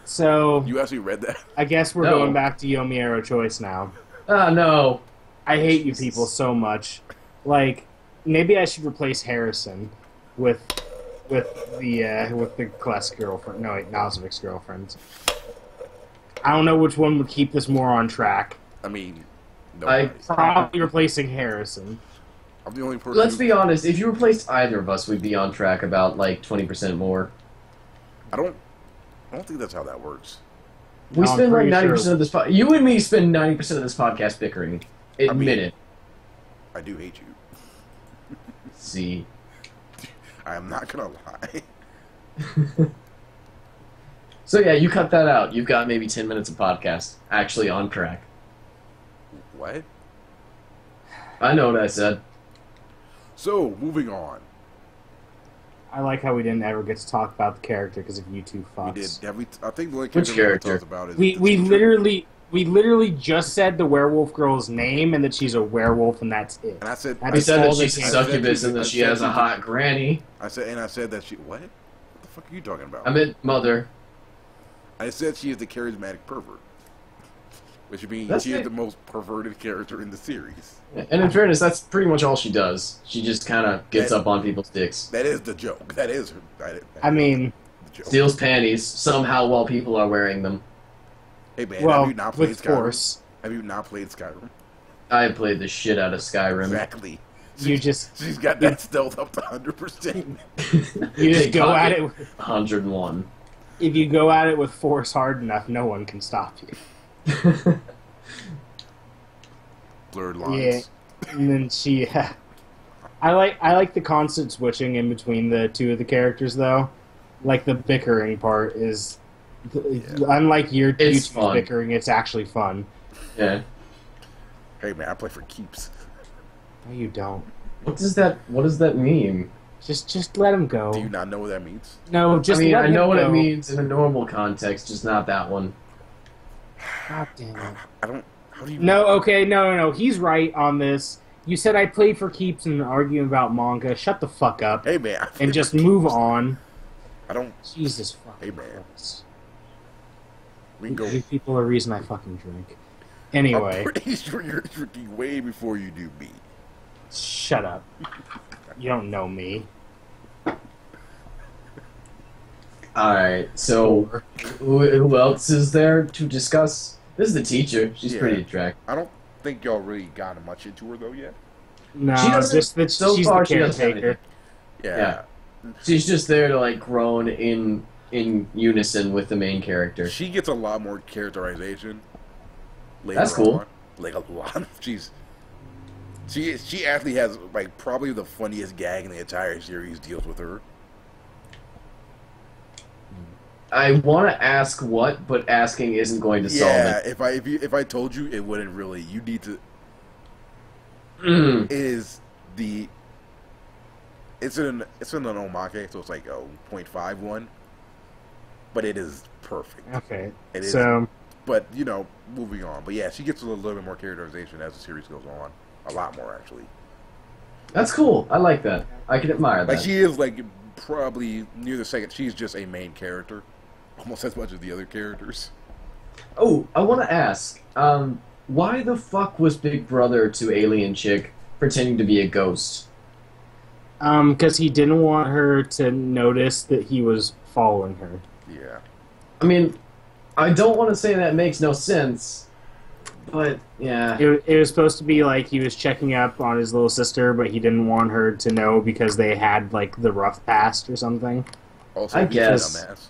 So
You actually read that?
I guess we're
No.
going back to Yomiero choice now.
Ah, no.
I hate you people so much. Like, maybe I should replace Harrison with the Klesk girlfriend. No, wait, Nazovic's girlfriend. I don't know which one would keep this more on track.
I mean,
I-
nobody.
Probably replacing Harrison.
I'm the only person.
Let's
who-
be honest. If you replaced either of us, we'd be on track about like 20% more.
I don't think that's how that works.
We
No, I'm
spend like
pretty
90%
sure.
of this. You and me spend 90% of this podcast bickering. Admit
mean-
it.
I do hate you.
See.
I am not gonna lie.
So yeah, you cut that out. You've got maybe 10 minutes of podcast actually on track.
What?
I know what I said.
So moving on.
I like how we didn't ever get to talk about the character because of you two fucks.
We did. Have we? I think the only
Which
character
character?
we talked about is
We
the teacher.
literally just said the werewolf girl's name and that she's a werewolf and that's it.
And I said.
I
We said
all
that
they
she's a
can.
succubus and that she has a hot granny.
I said that she. What? What the fuck are you talking about?
I meant mother.
I said she is the charismatic pervert, which means
That's
she is
it.
the most perverted character in the series.
And in fairness, that's pretty much all she does. She just kind of gets up on people's dicks.
That is the joke. That is her.
I mean,
the joke.
Steals panties somehow while people are wearing them.
Hey man,
well,
have you not played
with
Skyrim?
force,
Have you not played Skyrim?
I played the shit out of Skyrim.
Exactly.
you just
She's got that stealth up to 100%.
you just
Big
go at
pocket,
it.
101.
If you go at it with force hard enough, no one can stop you.
Blurred lines.
Yeah, and then she. I like the constant switching in between the two of the characters though. Like the bickering part is, unlike your
It's
YouTube's
fun.
bickering, it's actually fun.
Yeah.
Hey man, I play for keeps.
No, you don't.
What does that mean?
Just let him go.
Do you not know what that means?
No, just
I mean,
let
I
him
know what
go.
it means in a normal context, just not that one.
God damn it.
I don't. How do you?
No, okay, no. He's right on this. You said I played for keeps and arguing about manga. Shut the fuck up
Hey man. I play
and
for
just
keeps.
move on.
I don't.
Jesus fucking
Hey, man.
Christ.
We can go.
You people are the reason I fucking drink. Anyway,
I'm pretty sure you're drinking way before you do me.
shut up. You don't know me.
Alright, so who else is there to discuss? This is the teacher. She's
Yeah.
pretty attractive.
I don't think y'all really got much into her though yet.
No,
She doesn't-
just that
so
she's
far
the
she doesn't have
caretaker.
Yeah.
She's just there to like groan in unison with the main character.
She gets a lot more characterization. Later
That's cool.
on. Like a lot. She actually has like probably the funniest gag in the entire series deals with her.
I want to ask what, but asking isn't going to solve
Yeah,
it.
if I told you, it wouldn't really. You need to.
Mm.
Is the it's an omake, so it's like a 0.51, but it is perfect.
Okay,
It is.
so
But you know, moving on. But yeah, she gets a little bit more characterization as the series goes on. A lot more actually.
That's cool. I like that. I can admire that.
Like she is like probably near the second. She's just a main character, almost as much as the other characters.
Oh, I want to ask, why the fuck was Big Brother to Alien Chick pretending to be a ghost?
because he didn't want her to notice that he was following her.
Yeah.
I mean, I don't want to say that makes no sense, But yeah,
It was supposed to be like he was checking up on his little sister, but he didn't want her to know because they had like the rough past or something.
Also,
I
he's a
guess.
dumbass.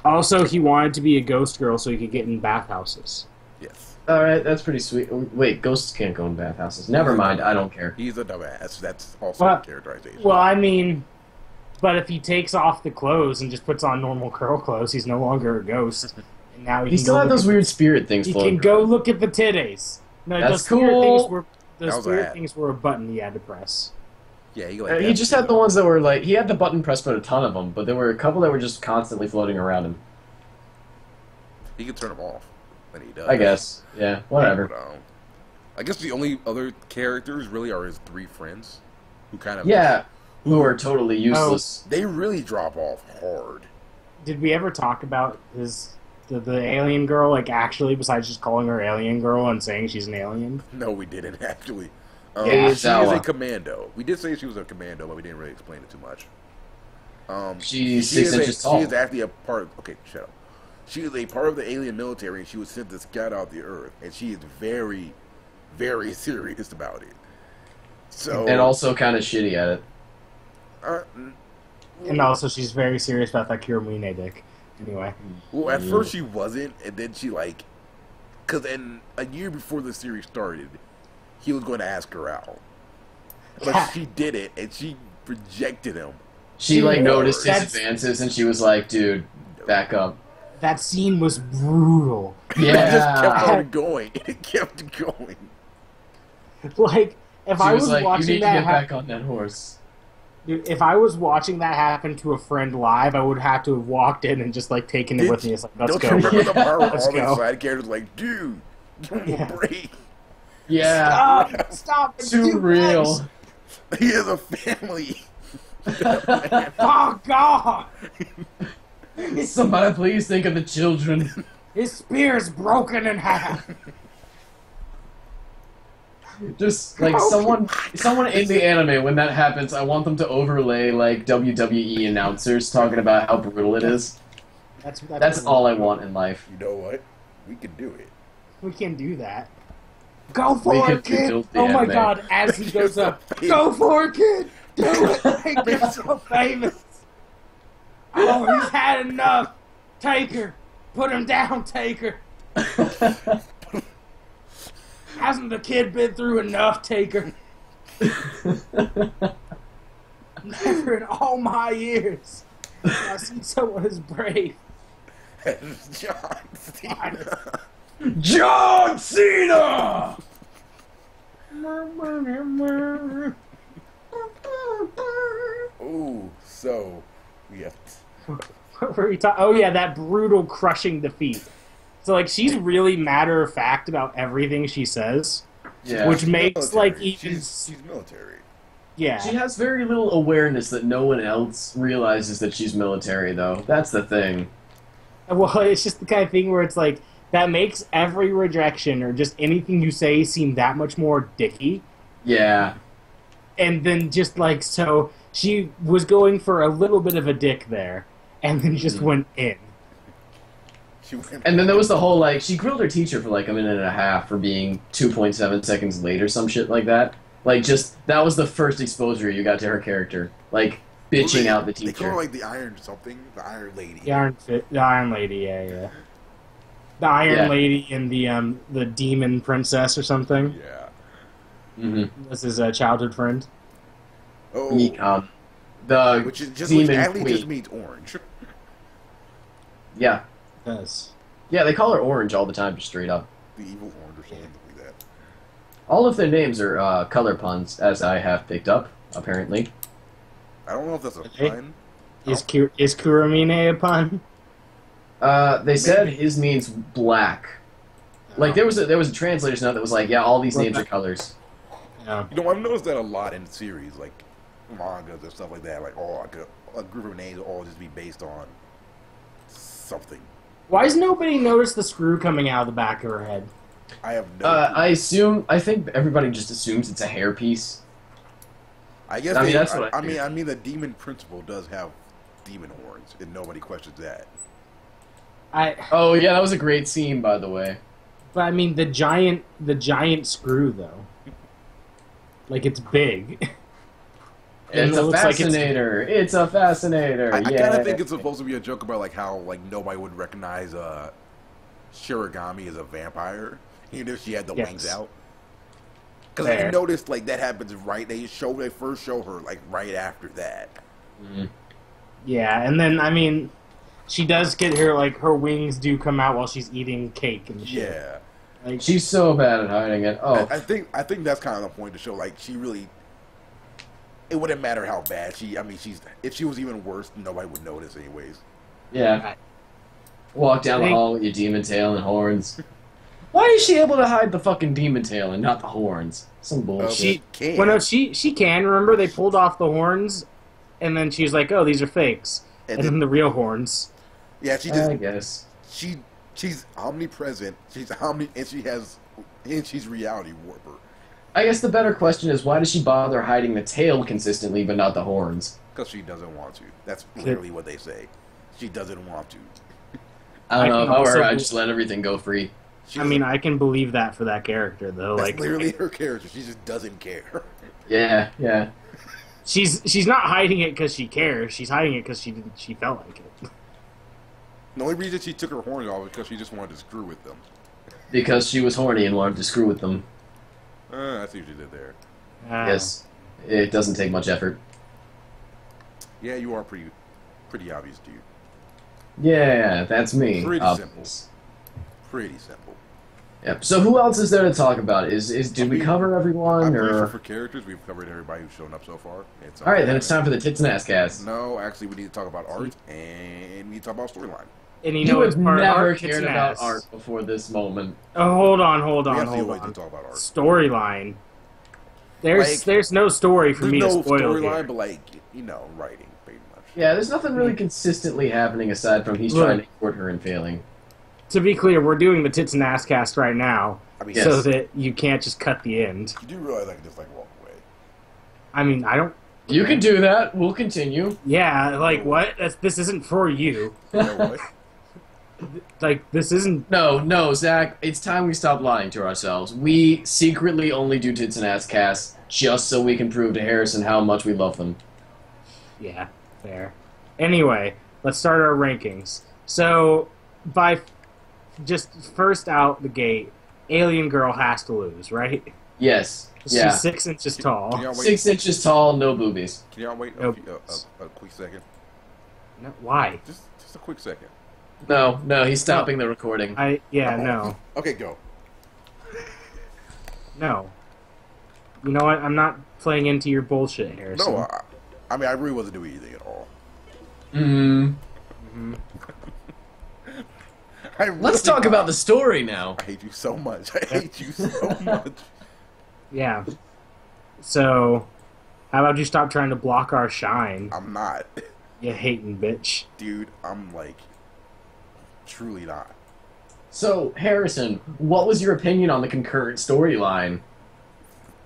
Also, he wanted to be a ghost girl so he could get in bathhouses.
Yes.
all right, that's pretty sweet. Wait, ghosts can't go in bathhouses. Never mind, I don't care.
He's a dumbass. That's also
Well-
a characterization.
Well, I mean, but if he takes off the clothes and just puts on normal girl clothes, he's no longer a ghost. And now
He
can
still
go
had
look
those
at-
weird spirit things.
He
floating
can go
around.
look at the titties. No,
That's
the spirit
cool.
things were
That was a
spirit
hat.
things were a button he had to press.
Yeah, he
He just had the ones that were like he had the button press for a ton of them, but there were a couple that were just constantly floating around him.
He can turn them off, and he does.
I guess. Yeah. Whatever.
But, I guess the only other characters really are his three friends, who kind of
Yeah. Who are totally useless.
They really drop off hard.
Did we ever talk about the alien girl, like actually, besides just calling her alien girl and saying she's an alien?
No, we didn't actually.
Yeah,
she is a
Zawa.
commando. We did say she was a commando, but we didn't really explain it too much.
She's
she
6
is
inches tall.
She is actually a part. Okay, shut up. She is a part of the alien military, and she was sent to scout out the Earth, and she is very, very serious about it. So
And also kind of shitty at it.
uh,
And also, she's very serious about that Kiramune dick. Anyway,
well, at first she wasn't, and then she like, because then a year before the series started, he was going to ask her out, but she did it, and she rejected him.
She like
Dude,
noticed his
that's-
advances, and she was like, "Dude, back up."
that scene was brutal.
It just kept
Yeah.
on going. It kept going.
Like, if
She
I
was
was
like, "You
watching
need to
that
get
happen,
back on that horse."
dude, if I was watching that happen to a friend live, I would have to have walked in and just like taken it with me. It's like, let's
Don't
go.
you remember the part where
Let's
all the
go.
side characters were like, dude, give him
Yeah.
a break.
Yeah.
Stop! It's
Too real.
much.
He has a family.
Oh God!
Somebody please think of the children.
His spear's broken in half.
Just like someone in the anime when that happens, I want them to overlay like WWE announcers talking about how brutal it is. That's all I want in life.
You know what? We can do it.
We can do that. Go
We
for
can
it, kid!
do the
Oh my
anime.
God! As he goes up, go for it, kid! Do it! Make it so famous. Oh, he's had enough. Take her. Put him down. Take her. Hasn't the kid been through enough? Take her. Never in all my years have I seen someone as brave.
John Cena.
John Cena.
Ooh, so we have.
What were we talking? Oh yeah, that brutal, crushing defeat. So like, she's really matter of fact about everything she says,
Yeah.
which makes
Military.
like even
she's military.
yeah.
She has very little awareness that no one else realizes that she's military, though. That's the thing.
Well, it's just the kind of thing where it's like that makes every rejection or just anything you say seem that much more dicky.
Yeah.
And then just like so, she was going for a little bit of a dick there, and then just went in.
She went,
And then there was the whole, like, she grilled her teacher for, like, a minute and a half for being 2.7 seconds late or some shit like that. Like, just, that was the first exposure you got to her character. Like, bitching out the
They call
teacher.
her like the Iron something, the Iron Lady.
The Iron Lady, yeah. The Iron
Yeah.
Lady and the Demon Princess or something.
Yeah.
Mm-hmm.
This is a childhood friend.
Oh,
The
which is just
demon
actually
queen.
just means orange.
Yeah.
Yes.
Yeah, they call her Orange all the time, just straight up.
The evil orange or something like that.
All of their names are color puns, as I have picked up, apparently.
I don't know if that's a
Okay.
pun.
Is Kuramine a pun?
They said
Maybe.
his means black. Like, there was a translator's note that was like, yeah, all these names are colors.
Yeah.
You know, I've noticed that a lot in series, like mangas and stuff like that. Like, oh, like a group of names will all just be based on something.
Why has nobody noticed the screw coming out of the back of her head?
I have no.
I think everybody just assumes it's a hairpiece.
I guess
I mean,
they,
that's what I
I mean, the demon principal does have demon horns, and nobody questions that.
I
Oh, yeah, that was a great scene, by the way.
But I mean, the giant screw though, like it's big.
It's a fascinator. It's a fascinator.
I kind of think it's supposed to be a joke about like how like nobody would recognize Shiragami as a vampire, even if she had the wings out. Because I noticed like that happens right. They first show her like right after that.
Mm-hmm.
Yeah, and then I mean, she does get her wings do come out while she's eating cake and shit.
Yeah,
like she's so bad at hiding it. Oh,
I think that's kind of the point to show like she really. It wouldn't matter how bad if she was even worse, nobody would notice anyways.
Yeah. Walk down the hall with your demon tail and horns. Why is she able to hide the fucking demon tail and not the horns? Some bullshit.
She can.
Well, no, she can. Remember, they pulled off the horns, and then she's like, "Oh, these are fakes," and then the real horns.
Yeah, she just.
I guess
she's omnipresent. She's reality warper.
I guess the better question is, why does she bother hiding the tail consistently but not the horns?
Because she doesn't want to. That's literally what they say. She doesn't want to.
I don't know. If I were her, I'd just let everything go free.
I mean, I can believe that for that character, though.
That's
like
literally her character. She just doesn't care.
Yeah, yeah.
She's not hiding it because she cares. She's hiding it because she felt like it.
The only reason she took her horns off was because she just wanted to screw with them.
Because she was horny and wanted to screw with them.
I see what you did there.
Yes, it doesn't take much effort.
Yeah, you are pretty obvious, dude.
Yeah, that's me.
Pretty simple. Pretty simple.
Yep. So who else is there to talk about? Did we cover everyone, or
for characters we've covered everybody who's shown up so far?
All right, then it's time for the tits and ass cast.
No, actually, we need to talk about art and we need to talk about storyline.
And you
have never cared about art before this moment.
Oh, hold on. Storyline. There's no story for me to spoil here.
Storyline, but like writing pretty much.
Yeah, there's nothing really consistently happening aside from he's trying to court her and failing.
To be clear, we're doing the tits and ass cast right now, so that you can't just cut the end.
You do realize I can just walk away.
I mean, I don't.
You can do that. We'll continue.
Yeah, like what? This isn't for you.
You know what?
Like, this isn't...
No, Zach, it's time we stop lying to ourselves. We secretly only do tits and ass casts just so we can prove to Harrison how much we love them.
Yeah, fair. Anyway, let's start our rankings. So, by just first out the gate, Alien Girl has to lose, right?
Yes.
She's 6 inches tall.
6 inches tall, no boobies.
Can y'all wait a quick second?
No, why?
Just a quick second.
No, he's stopping the recording.
No.
Okay, go.
No. You know what? I'm not playing into your bullshit, Harrison.
No, I mean, I really wasn't doing anything at all.
Let's talk about the story now.
I hate you so much. I hate you so much.
Yeah. So, how about you stop trying to block our shine?
I'm not.
You hating bitch.
Dude, I'm truly not.
So, Harrison, what was your opinion on the concurrent storyline?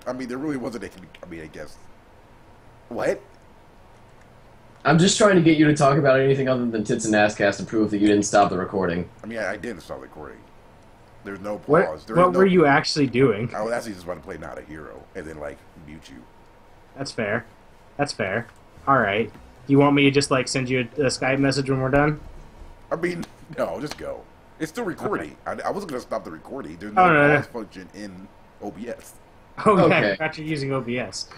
I mean, there really wasn't I guess. What?
I'm just trying to get you to talk about anything other than tits and ass cast to prove that you didn't stop the recording.
I mean, I didn't stop the recording. There's no pause.
What were you actually doing?
I was actually just about to play Not a Hero and then, mute you.
That's fair. Alright. You want me to just, send you a Skype message when we're done?
I mean, no, just go. It's still recording. Okay. I wasn't going to stop the recording. There's
no
pause function in OBS.
Oh, okay. I forgot you're using OBS.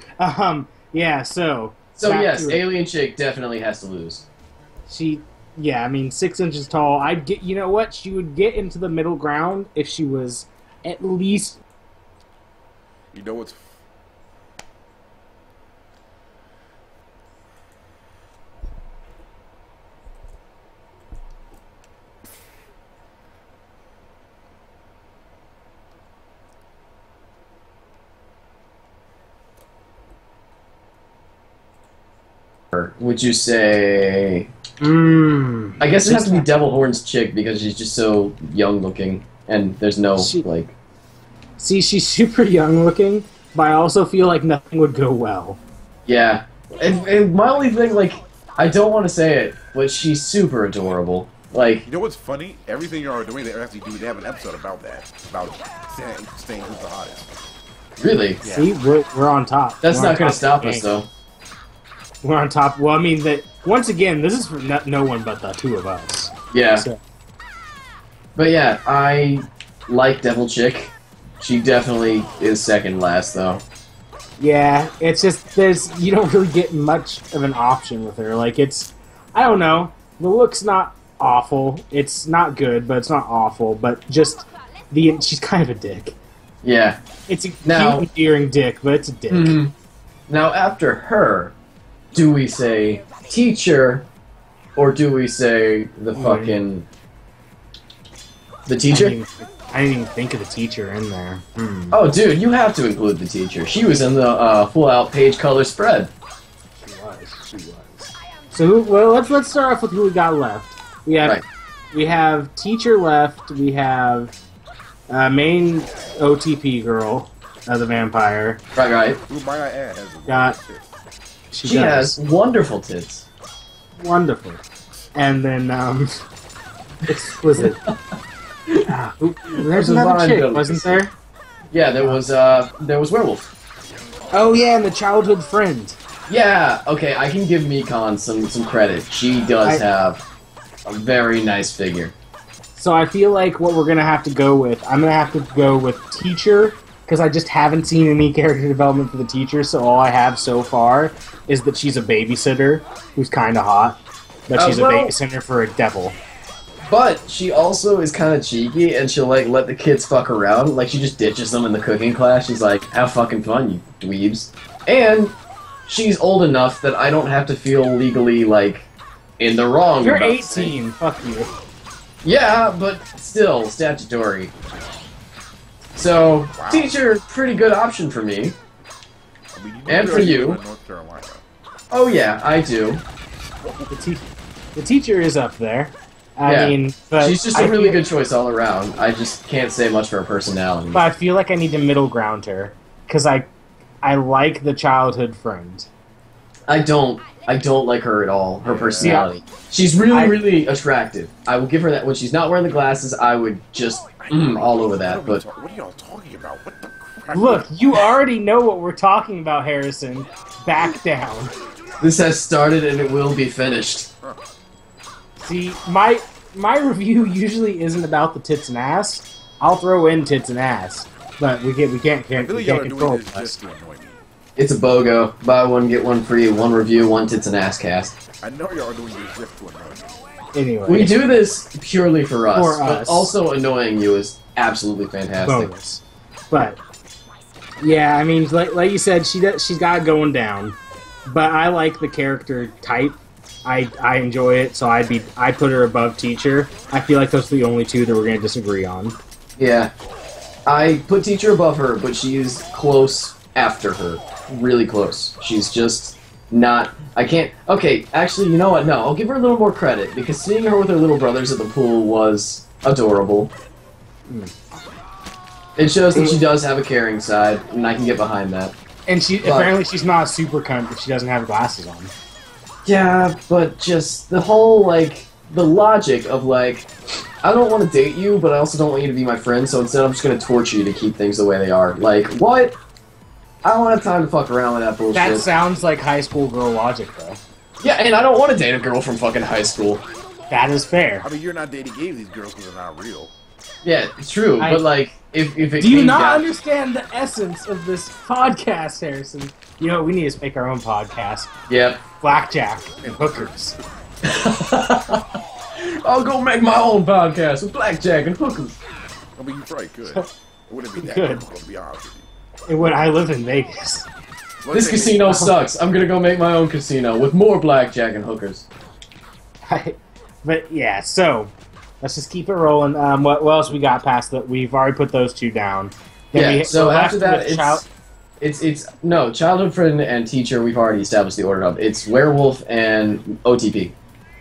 Yeah, so
yes, Alien Chick definitely has to lose.
Yeah, I mean, 6 inches tall. You know what? She would get into the middle ground if she was at least...
You know what's...
Would you say...
I
guess it has to be Devil Horn's chick because she's just so young looking and there's no,
See, she's super young looking, but I also feel like nothing would go well.
Yeah. And my only thing, I don't want to say it, but she's super adorable. Like,
You know what's funny? Everything you're doing, they actually do. They have an episode about that, about staying who's the hottest.
really?
Yeah.
See, we're on top.
That's
We're
not
on
going
top
to stop
of
us,
the game.
though.
We're on top. Well, I mean, once again, this is for no one but the two of us.
Yeah.
So,
But yeah, I like Devil Chick. She definitely is second last, though.
yeah, it's just you don't really get much of an option with her. Like I don't know. The look's not awful. It's not good, but it's not awful. But just she's kind of a dick.
Yeah.
It's a
Now-
cute, endearing dick, but it's a dick.
Mhm. Now, after her, do we say teacher, or do we say the fucking... The teacher?
I didn't even think of the teacher in there. Hmm.
Oh, dude, you have to include the teacher. She was in the full-out page color spread.
She was. So let's start off with who we got left. We have teacher left. We have main OTP girl, the vampire.
Right.
Who might I add has a
Got-
shit.
She
She
does.
has wonderful tits.
Wonderful. And then was it? There's another
Divine
chick,
delicacy.
wasn't there?
Yeah, there was Werewolf.
Oh yeah, and the childhood friend.
Yeah, okay, I can give Mikon some credit. She does have a very nice figure.
So I feel like what we're gonna have to go with, I'm gonna have to go with teacher, because I just haven't seen any character development for the teacher, so all I have so far is that she's a babysitter who's kinda hot. But she's a babysitter for a devil.
But she also is kind of cheeky, and she'll, like, let the kids fuck around. Like, she just ditches them in the cooking class. She's like, have fucking fun, you dweebs. And she's old enough that I don't have to feel legally, like, in the wrong.
You're
about
18, fuck you.
Yeah, but still, statutory. So,
Wow.
teacher, pretty good option for me.
I mean,
And
know
for
you're
you.
in North Carolina.
Oh yeah, I do.
The teacher is up there. I
Yeah.
mean, but
She's just
I
a really
feel-
good choice all around. I just can't say much for her personality.
But I feel like I need to middle ground her because I like the childhood friend.
I don't like her at all. Her
Yeah.
personality. She's really attractive. I will give her that. When she's not wearing the glasses, I would just all over that. But
What are y'all talking about? What the crap?
Look, you already know what we're talking about, Harrison. Back down.
this has started and it will be finished.
See, my review usually isn't about the tits and ass. I'll throw in tits and ass, but we can't
I feel like y'all are
control
doing this
us.
just to annoy me.
It's a BOGO. Buy one get one free. One review. One tits and ass cast.
I know y'all are doing this just to annoy me.
Anyway,
We do this purely for us,
For
but
us.
also annoying you is absolutely fantastic.
bonus. But yeah, I mean, like you said, she's got it going down. But I like the character type. I enjoy it, so I'd put her above teacher. I feel like those are the only two that we're gonna disagree on.
Yeah. I put teacher above her, but she is close after her. Really close. She's just not... I can't... Okay, actually, you know what? No, I'll give her a little more credit, because seeing her with her little brothers at the pool was adorable. It shows that she does have a caring side, and I can get behind that.
And
But-
apparently she's not a super cunt if she doesn't have glasses on.
Yeah, but just the whole, like, the logic of, like, I don't want to date you, but I also don't want you to be my friend, so instead I'm just going to torture you to keep things the way they are. Like, what? I don't have time to fuck around with that bullshit.
That sounds like high school girl logic, though.
Yeah, and I don't want to date a girl from fucking high school.
That is fair.
I mean, you're not dating any of these girls because they're not real.
Yeah, it's true, but, like, if it
Do you
came
not
down...
understand the essence of this podcast, Harrison? You know, we need to make our own podcast.
Yep.
Blackjack and hookers.
I'll go make my own podcast with blackjack and hookers.
I mean, you probably could. It wouldn't be that
Good.
difficult, to be honest with you.
And when I live in Vegas.
One
This
thing-
casino sucks. I'm gonna go make my own casino with more blackjack and hookers.
But yeah, so let's just keep it rolling. What else we got past that? We've already put those two down. Then
Yeah, so
we're left
after that,
with
it's no, childhood friend and teacher, we've already established the order of. It's werewolf and OTP.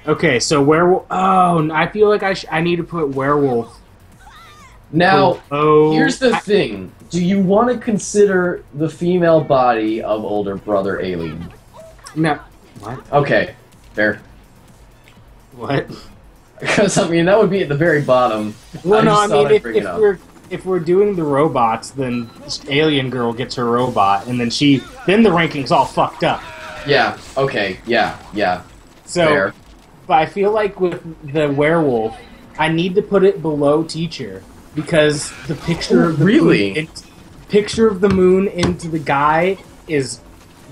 Okay, so werewolf. Oh, I feel like I need to put werewolf.
Now,
Oh,
here's the thing. Do you want to consider the female body of older brother alien?
No. What?
Okay, fair.
What?
Because I mean, that would be at the very bottom.
Well, no, I
just thought
mean,
I'd bring it up.
if we're doing the robots, then Alien Girl gets her robot, and then the ranking's all fucked up.
Yeah. Okay. Yeah.
So,
Fair.
but I feel like with the werewolf, I need to put it below teacher because the picture of the
Really?
picture of the moon into the guy is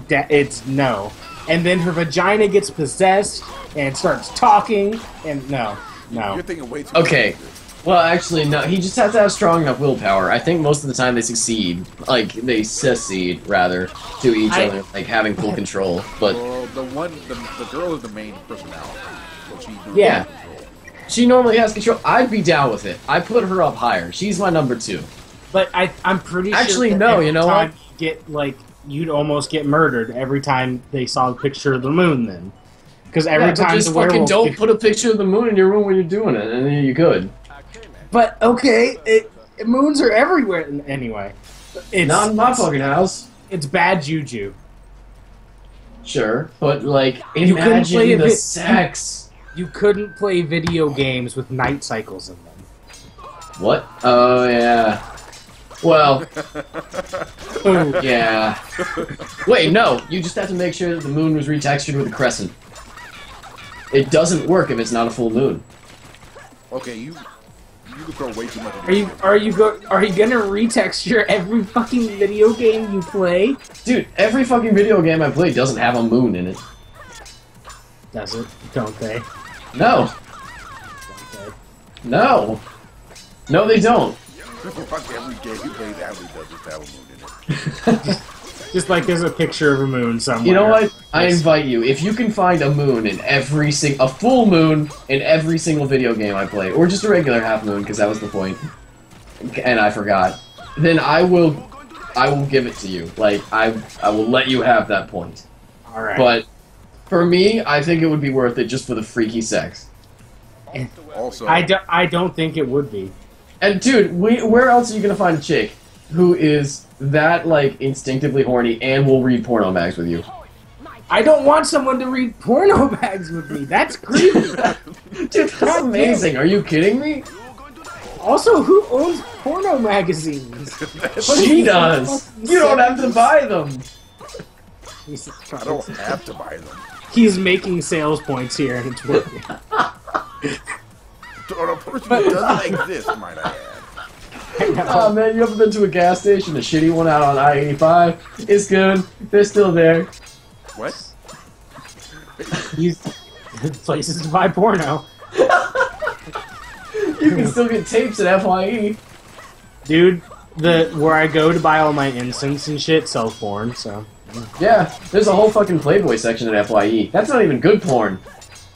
it's no, and then her vagina gets possessed and starts talking, and no.
You're thinking way too
Okay.
much.
Well, actually, no. He just has to have strong enough willpower. I think most of the time they succeed. Like, they secede, rather, to each other, like, having full control. But,
Well, the girl is the main personality. So she
Yeah.
control.
she normally has control. I'd be down with it. I put her up higher. She's my number 2.
But I'm pretty
Actually,
sure that
no,
every
you know
time
what?
you get like you'd almost get murdered every time they saw the picture of the moon. Then, because every
Yeah, but
time
just
the
fucking
werewolf.
don't put a picture of the moon in your room when you're doing it, and then you're good.
But okay, moons are everywhere. Anyway, it's
Not in my fucking house.
it's bad juju.
Sure, but, like,
You couldn't play
imagine
a
the
bit-
sex.
You couldn't play video games with night cycles in them.
What? Oh, yeah. Well,
Ooh,
yeah. Wait, no. You just have to make sure that the moon was retextured with a crescent. It doesn't work if it's not a full moon.
Okay, you can throw way too much.
are you gonna retexture every fucking video game you play?
Dude, every fucking video game I play doesn't have a moon in it.
Does it? Don't they?
No.
Don't
No. No, they don't.
Fuck every game you play that does just have a moon in it.
they? Just like there's a picture of a moon somewhere.
You know what? I invite you. If you can find a moon in a full moon in every single video game I play, or just a regular half moon, because that was the point, and I forgot, then I will give it to you. Like, I will let you have that point.
All right.
But for me, I think it would be worth it just for the freaky sex.
Also,
I don't think it would be.
And dude, where else are you gonna find a chick who is that, like, instinctively horny and will read porno mags with you?
I don't want someone to read porno bags with me. That's creepy.
Dude, that's amazing. Are you kidding me?
Also, who owns porno magazines?
She does. You don't have to buy them.
I don't have to buy them.
He's making sales points here, and it's working.
On a person who doesn't exist, might I add.
Oh man, you ever been to a gas station, a shitty one out on I-85? It's good. They're still there.
What?
He's places to buy porno.
You can still get tapes at FYE.
Dude, where I go to buy all my incense and shit sells porn, so
Yeah, there's a whole fucking Playboy section at FYE. That's not even good porn.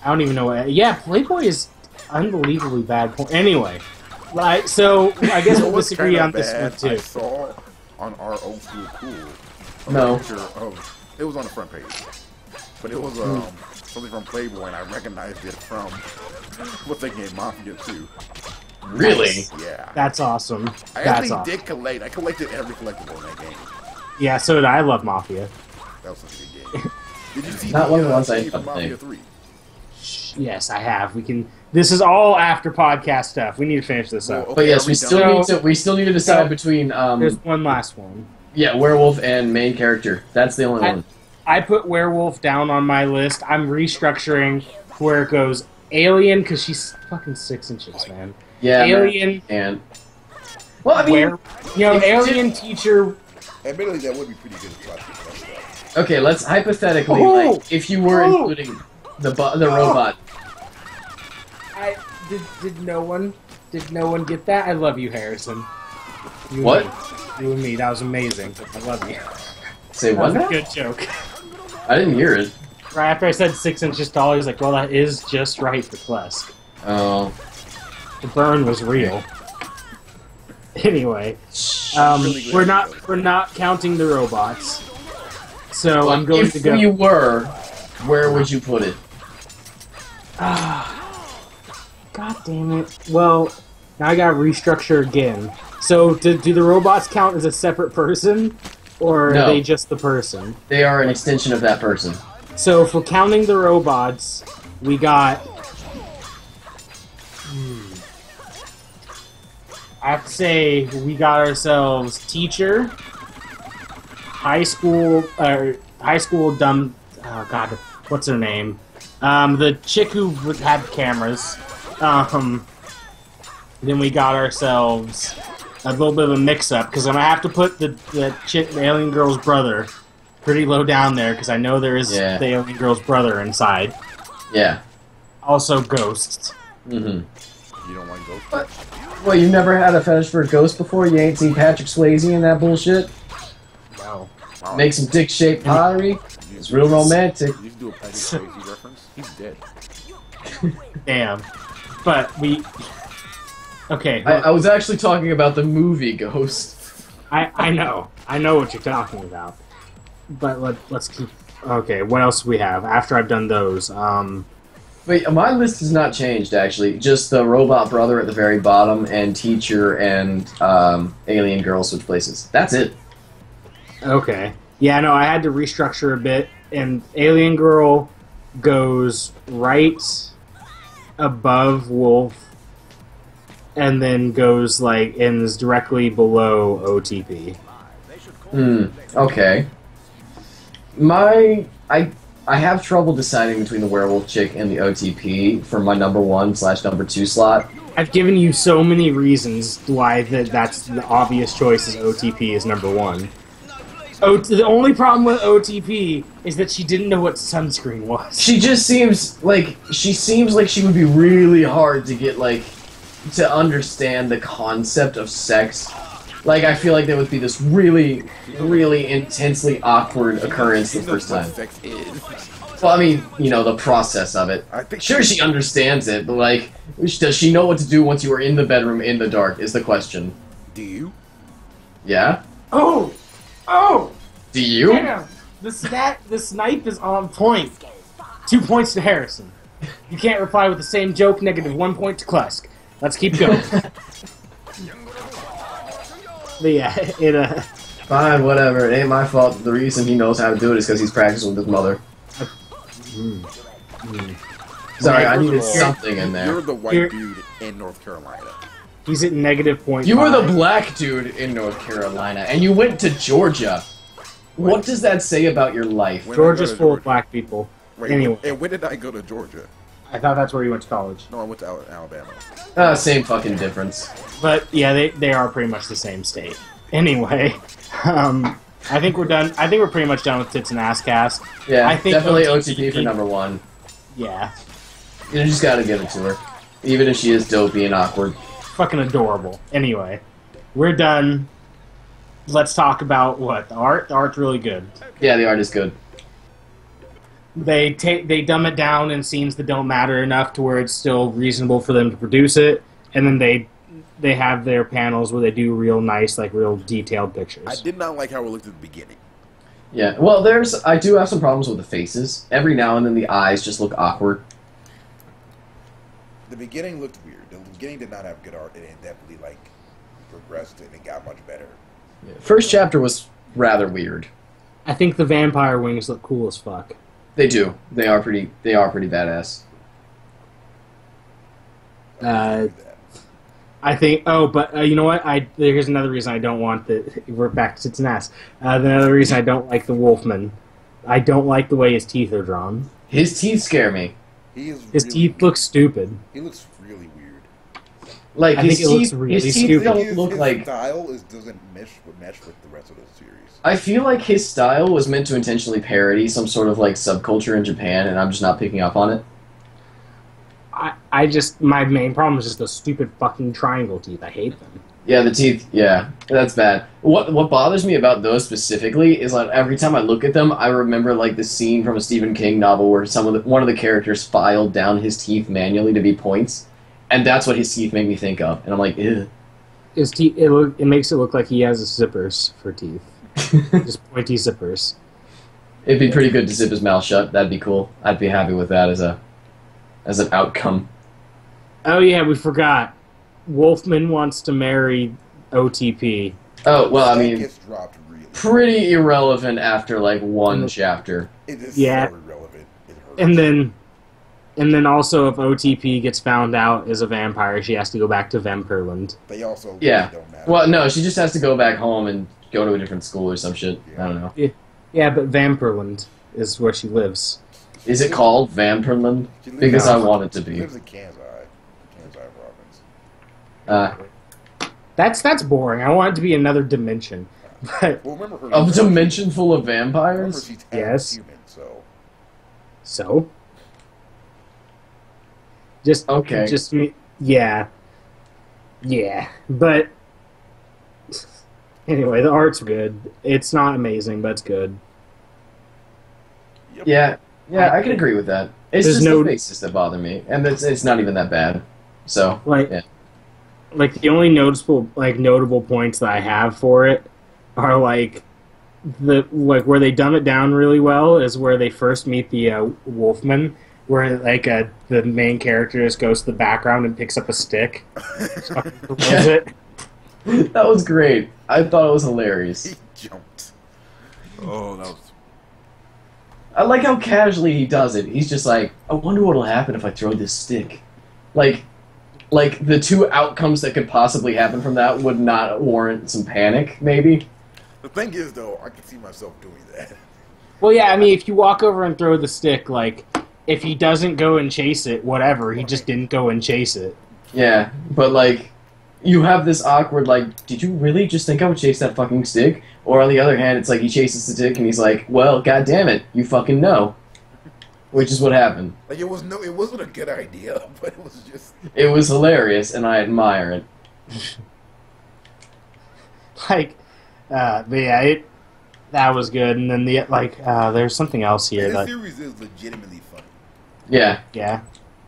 I don't even know what. Yeah, Playboy is unbelievably bad porn. Anyway, like, so I guess we'll
What's
disagree
kinda
on this
bad,
one too.
I saw on our old school cool.
No.
A picture of, it was on the front page, but it was something from Playboy, and I recognized it from what's that game, Mafia 2.
Really?
Yeah.
That's awesome.
I
That's
actually
awesome.
did collect. I collected every collectible in that game.
Yeah, so did I. Love Mafia.
That was such a good game. Did you see
Not one of the ones I
scene from
played.
Mafia 3?
Yes, I have. We can. This is all after podcast stuff. We need to finish this up.
Well,
But yes,
are
we
done?
still need to decide
No.
between
There's one last one.
yeah, werewolf and main character. That's the only one.
I put werewolf down on my list. I'm restructuring where it goes alien because she's fucking 6 inches, man.
Yeah,
Alien,
and well, I mean,
alien teacher.
Admittedly, that would be pretty good to watch this stuff.
okay, let's hypothetically,
Oh!
like, if you were
Oh!
including the robot.
Did no one get that? I love you, Harrison. You and
What?
me. You and me. That was amazing. I love you.
Say
That
what?
was a
now?
good joke.
I didn't hear it.
Right after I said 6 inches tall, he's like, "Well, that is just right for Klesk."
Oh,
The burn was real. Anyway,
really
we're
glad
not counting the robots. So I'm going
if
to go.
you were, where would you put it?
God damn it. Well, now I gotta restructure again. So do the robots count as a separate person, or
No.
are they just the person?
They are an extension of that person.
So if we're counting the robots, we got I have to say we got ourselves teacher, high school dumb. Oh God, what's her name? The chick who had cameras. Then we got ourselves a little bit of a mix-up because I'm gonna have to put the alien girl's brother pretty low down there because I know there is the alien girl's brother inside.
Yeah.
Also, ghosts.
Mm-hmm.
You don't like ghosts?
Well, you never had a fetish for a ghost before? You ain't seen Patrick Swayze in that bullshit?
No.
Make some dick-shaped pottery? It's real romantic.
You do a Patrick Swayze reference? He's dead.
Damn. But we... Okay.
I was actually talking about the movie Ghost.
I know. I know what you're talking about. But let's keep... Okay, what else do we have? After I've done those,
Wait, my list has not changed, actually. Just the robot brother at the very bottom, and teacher and alien girl switch places. That's it.
Okay. Yeah, no, I had to restructure a bit, and alien girl goes right above wolf, and then goes, like, and is directly below OTP.
Okay. I have trouble deciding between the werewolf chick and the OTP for my number 1/number 2 slot.
I've given you so many reasons why that's the obvious choice is OTP is number 1. The only problem with OTP is that she didn't know what sunscreen was.
She just seems like she would be really hard to get, like, to understand the concept of sex. Like, I feel like there would be this really, really intensely awkward occurrence the first time.
Sex is.
Well, I mean, you know, the process of it.
I think
Sure, she understands it, but, like, does she know what to do once you are in the bedroom in the dark, is the question.
Do you?
Yeah?
Oh! Oh!
Do you?
Damn! The snipe is on point. 2 points to Harrison. You can't reply with the same joke, -1 point to Klusk. Let's keep going. But yeah,
Fine, whatever. It ain't my fault. The reason he knows how to do it is because he's practicing with his mother. Sorry, I needed something in there.
You're the white dude in North Carolina.
He's at -0.5.
You were the black dude in North Carolina, and you went to Georgia. What does that say about your life?
Georgia's full of black people.
Wait,
Anyway.
and when did I go to Georgia?
I thought that's where you went to college.
No, I went to Alabama.
Same fucking difference.
But yeah, they are pretty much the same state. Anyway, I think we're done. I think we're pretty much done with tits and ass cast.
Yeah,
I think
definitely OTP for number 1.
Yeah,
You just gotta give it to her. Even if she is dopey and awkward.
fucking adorable. Anyway, we're done. Let's talk about what the art. The art's really good.
Yeah, the art is good.
They dumb it down in scenes that don't matter enough to where it's still reasonable for them to produce it, and then they have their panels where they do real nice, like real detailed pictures.
I did not like how it looked at the beginning.
Yeah, well, I do have some problems with the faces. Every now and then the eyes just look awkward.
The beginning looked weird. The beginning did not have good art, and it definitely like progressed and it got much better.
Yeah. First chapter was rather weird.
I think the vampire wings look cool as fuck.
They do. They are pretty badass.
I think. Oh, but you know what? Here's another reason I don't want the. We're back to tits and ass. Another reason I don't like the Wolfman. I don't like the way his teeth are drawn.
His teeth scare me.
His teeth look stupid.
He looks really weird.
Like
I think it looks really
his teeth
stupid.
don't look
his
like.
style doesn't mesh with the rest of the series.
I feel like his style was meant to intentionally parody some sort of like subculture in Japan, and I'm just not picking up on it.
I just my main problem is just the stupid fucking triangle teeth. I hate them.
Yeah, the teeth. Yeah, that's bad. What bothers me about those specifically is like every time I look at them, I remember like the scene from a Stephen King novel where one of the characters filed down his teeth manually to be points, and that's what his teeth make me think of. And I'm like, ew.
His teeth. It makes it look like he has zippers for teeth. Just pointy zippers.
It'd be pretty good to zip his mouth shut. That'd be cool. I'd be happy with that as an outcome.
Oh yeah, we forgot. Wolfman wants to marry OTP.
Oh well, I
That
mean,
gets dropped really.
pretty irrelevant after like one chapter.
It is
Yeah.
so irrelevant. It hurts.
And then And then also, if OTP gets found out as a vampire, she has to go back to Vampirland.
They also
Yeah.
really don't matter.
Well, no, she just has to go back home and go to a different school or some shit. I don't know.
Yeah, but Vampirland is where she lives.
Is it called Vampirland?
She lives
Because
in-
I want it to
She
be.
lives in Kansai province.
That's boring. I want it to be another dimension. But
Well, remember her.
A dimension full of
Remember
vampires?
she's half
Yes.
human, so
so, just
Okay.
just me. Yeah, but anyway, the art's good. It's not amazing, but it's good.
Yeah, I can agree with that. It's
There's
just
no-
the faces that bother me, and it's not even that bad. So,
Like,
yeah.
like the only notable points that I have for it are like where they dumb it down really well is where they first meet the Wolfman, where the main character just goes to the background and picks up a stick. Was it?
That was great. I thought it was hilarious.
he jumped. Oh, that was.
I like how casually he does it. He's just like, I wonder what'll happen if I throw this stick. Like the two outcomes that could possibly happen from that would not warrant some panic, maybe.
The thing is, though, I can see myself doing that.
Well, yeah. I mean, if you walk over and throw the stick, like if he doesn't go and chase it, whatever. He just didn't go and chase it.
Yeah, but like, you have this awkward, like, did you really just think I would chase that fucking stick? Or on the other hand, it's like he chases the stick and he's like, well, god damn it, you fucking know. Which is what happened.
Like it wasn't a good idea, but it was just.
It was hilarious, and I admire it.
But yeah, that was good. And then there's something else here
This
that
series is legitimately funny.
Yeah,
yeah.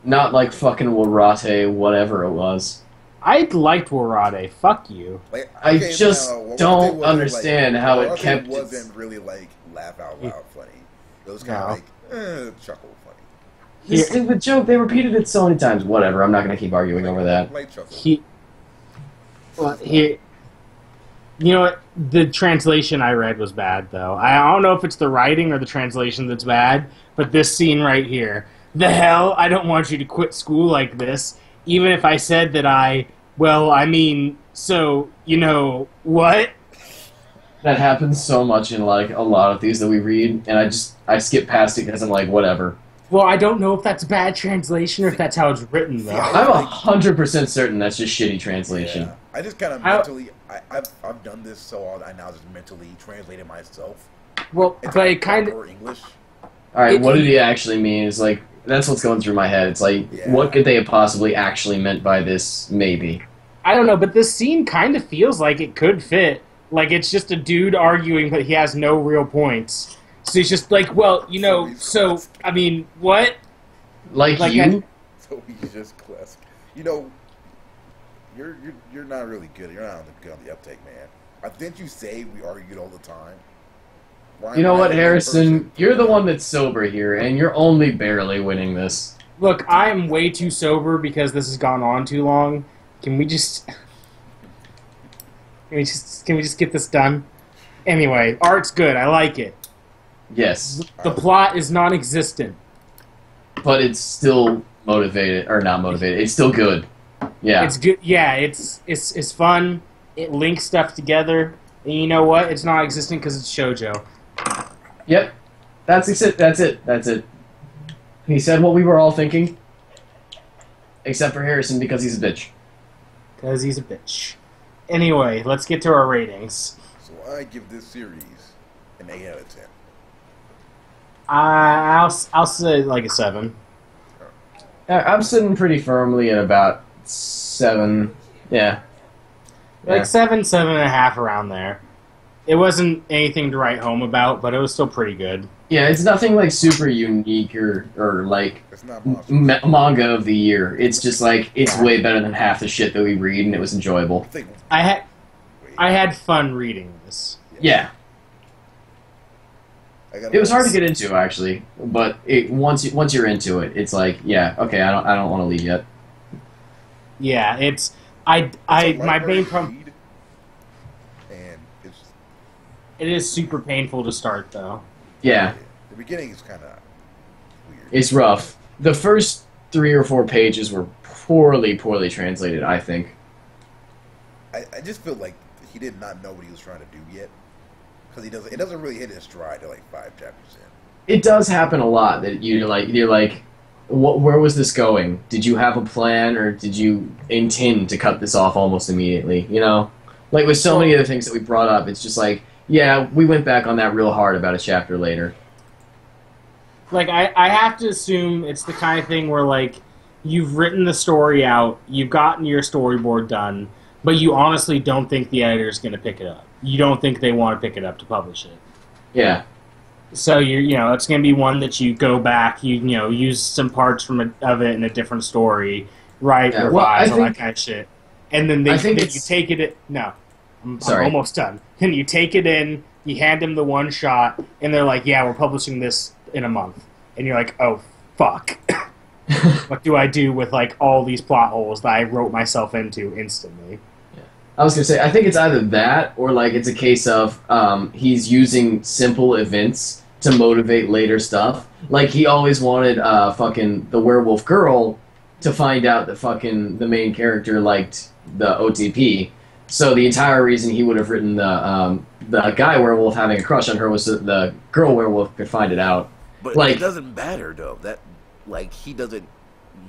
not like fucking Warate, whatever it was.
I liked Warade. Fuck you.
Like,
I
okay,
just
now,
don't
wasn't,
understand how it
Karate
kept
wasn't
its-
really like laugh out loud funny. It was kind of like chuckle funny.
This stupid joke, they repeated it so many times. Whatever, I'm not gonna keep arguing over that.
Light chuckle.
You know what? The translation I read was bad, though. I don't know if it's the writing or the translation that's bad, but this scene right here. The hell? I don't want you to quit school like this. Even if I said that what?
That happens so much in like a lot of these that we read, and I skip past it because I'm like, whatever.
Well, I don't know if that's bad translation or if that's how it's written, though.
I'm 100% certain that's just shitty translation.
Yeah. I just kind of mentally, I've done this, so I now just mentally translate it myself.
Well,
It's
but it kind
proper
of...
English.
Alright, what did he actually mean? It's like, that's what's going through my head. It's like,
Yeah.
what could they have possibly actually meant by this, maybe?
I don't know, but this scene kind of feels like it could fit. Like, it's just a dude arguing, but he has no real points. So he's just like, well, I mean, what?
Like you?
So he's just classic. You know, you're not really good. You're not good on the uptake, man. Didn't you say we argued all the time? Why
You know
am I
what,
the
Harrison?
person?
You're the one that's sober here, and you're only barely winning this.
Look, I am way too sober because this has gone on too long. Can we just get this done? Anyway, art's good. I like it.
Yes,
The plot is non-existent.
but it's still motivated, or not motivated. It's still good. Yeah.
It's good. Yeah, it's fun. It links stuff together. And you know what? It's non-existent because it's shoujo.
Yep. That's it. That's it. He said what we were all thinking. Except for Harrison, because he's a bitch.
Because he's a bitch. Anyway, let's get to our ratings.
So I give this series an 8 out of 10.
I'll say like a 7.
I'm sitting pretty firmly at about 7. Yeah.
Like
Yeah.
7, 7.5 around there. It wasn't anything to write home about, but it was still pretty good.
Yeah, it's nothing like super unique or like
It's not monster.
manga of the year. It's just like, it's way better than half the shit that we read, and it was enjoyable.
I had fun reading this.
Yeah. It was hard to get into, actually, but once you're into it, it's like, yeah, okay, I don't want to leave yet.
Yeah,
It's
my
a
main
library
problem.
read, and it's
It is super painful to start, though.
Yeah,
the beginning is kind of weird.
it's rough. The first 3 or 4 pages were poorly translated, I think.
I just feel like he did not know what he was trying to do yet, because it doesn't really hit his stride till like 5 chapters in.
It does happen a lot that you're like, where was this going? Did you have a plan, or did you intend to cut this off almost immediately? You know, like with so many of the things that we brought up, it's just like, yeah, we went back on that real hard about a chapter later.
Like, I have to assume it's the kind of thing where, like, you've written the story out, you've gotten your storyboard done, but you honestly don't think the editor's going to pick it up. You don't think they want to pick it up to publish it.
Yeah.
So, it's going to be one that you go back, you use some parts of it in a different story, write, revise, all that kind of shit. And then you take it... No. I'm almost done. And you take it in, you hand them the one shot, and they're like, yeah, we're publishing this in a month. And you're like, oh, fuck. What do I do with, like, all these plot holes that I wrote myself into instantly?
Yeah. I was going to say, I think it's either that, or, like, it's a case of he's using simple events to motivate later stuff. Like, he always wanted fucking the werewolf girl to find out that fucking the main character liked the OTP. So the entire reason he would have written the guy werewolf having a crush on her was so the girl werewolf could find it out.
But
like,
it doesn't matter, though. That, like, he doesn't...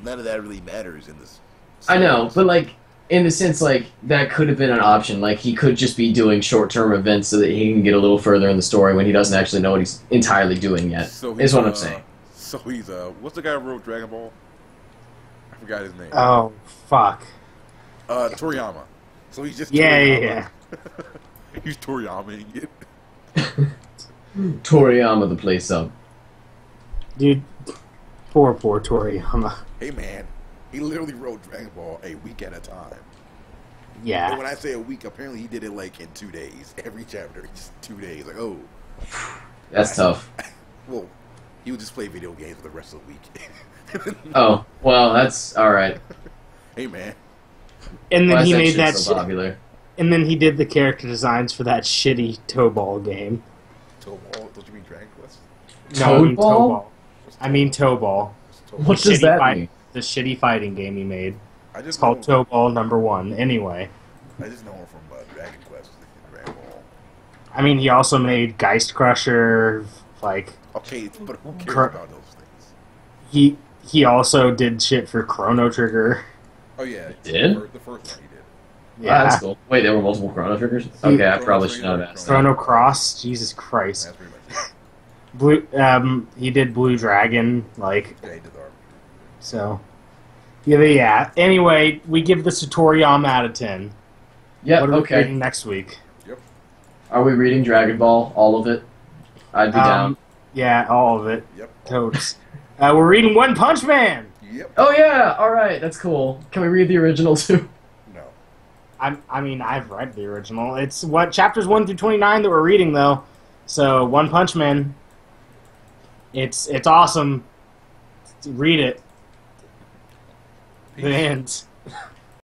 None of that really matters in this series.
I know, but, like, in the sense, like, that could have been an option. Like, he could just be doing short-term events so that he can get a little further in the story when he doesn't actually know what he's entirely doing yet, is what I'm saying.
So he's, what's the guy who wrote Dragon Ball? I forgot his name.
Oh, fuck.
Toriyama. So he's just
Yeah.
He's Toriyama-ing it.
Toriyama the place up.
Dude, poor Toriyama.
Hey, man. He literally wrote Dragon Ball a week at a time.
Yeah.
And when I say a week, apparently he did it, like, in 2 days. Every chapter, just 2 days. Like, oh.
That's tough.
Well, he would just play video games for the rest of the week.
Oh, well, that's alright.
Hey, man.
And then he made that
so popular.
And then he did the character designs for that shitty toe ball game.
Toe Ball? Don't you mean Dragon Quest?
I mean toe ball.
What does that mean?
The shitty fighting game he made.
It's
called Toe Ball #1. Anyway.
I just know him from Dragon Quest and Dragon Ball.
I mean, he also made Geist Crusher, like...
Okay, but who cares about those things?
He also did shit for Chrono Trigger.
Oh, yeah. Did?
The first one he did.
Yeah.
That's cool. Wait, there were multiple Chrono Triggers? Okay, I probably should know that.
Chrono Cross? Jesus Christ.
That's pretty much it.
He did Blue Dragon, like...
Yeah, he did the art.
So... Yeah. Anyway, we give this a Toriyama out of 10.
Yep,
what are we reading next week?
Yep.
Are we reading Dragon Ball? All of it? I'd be down.
Yeah, all of it.
Yep.
Totes. We're reading One Punch Man!
Yep.
Oh yeah, alright, that's cool. Can we read the original too?
No.
I mean, I've read the original. It's chapters 1 through 29 that we're reading, though. So, One Punch Man. It's awesome. Read it.
Peace.
The end.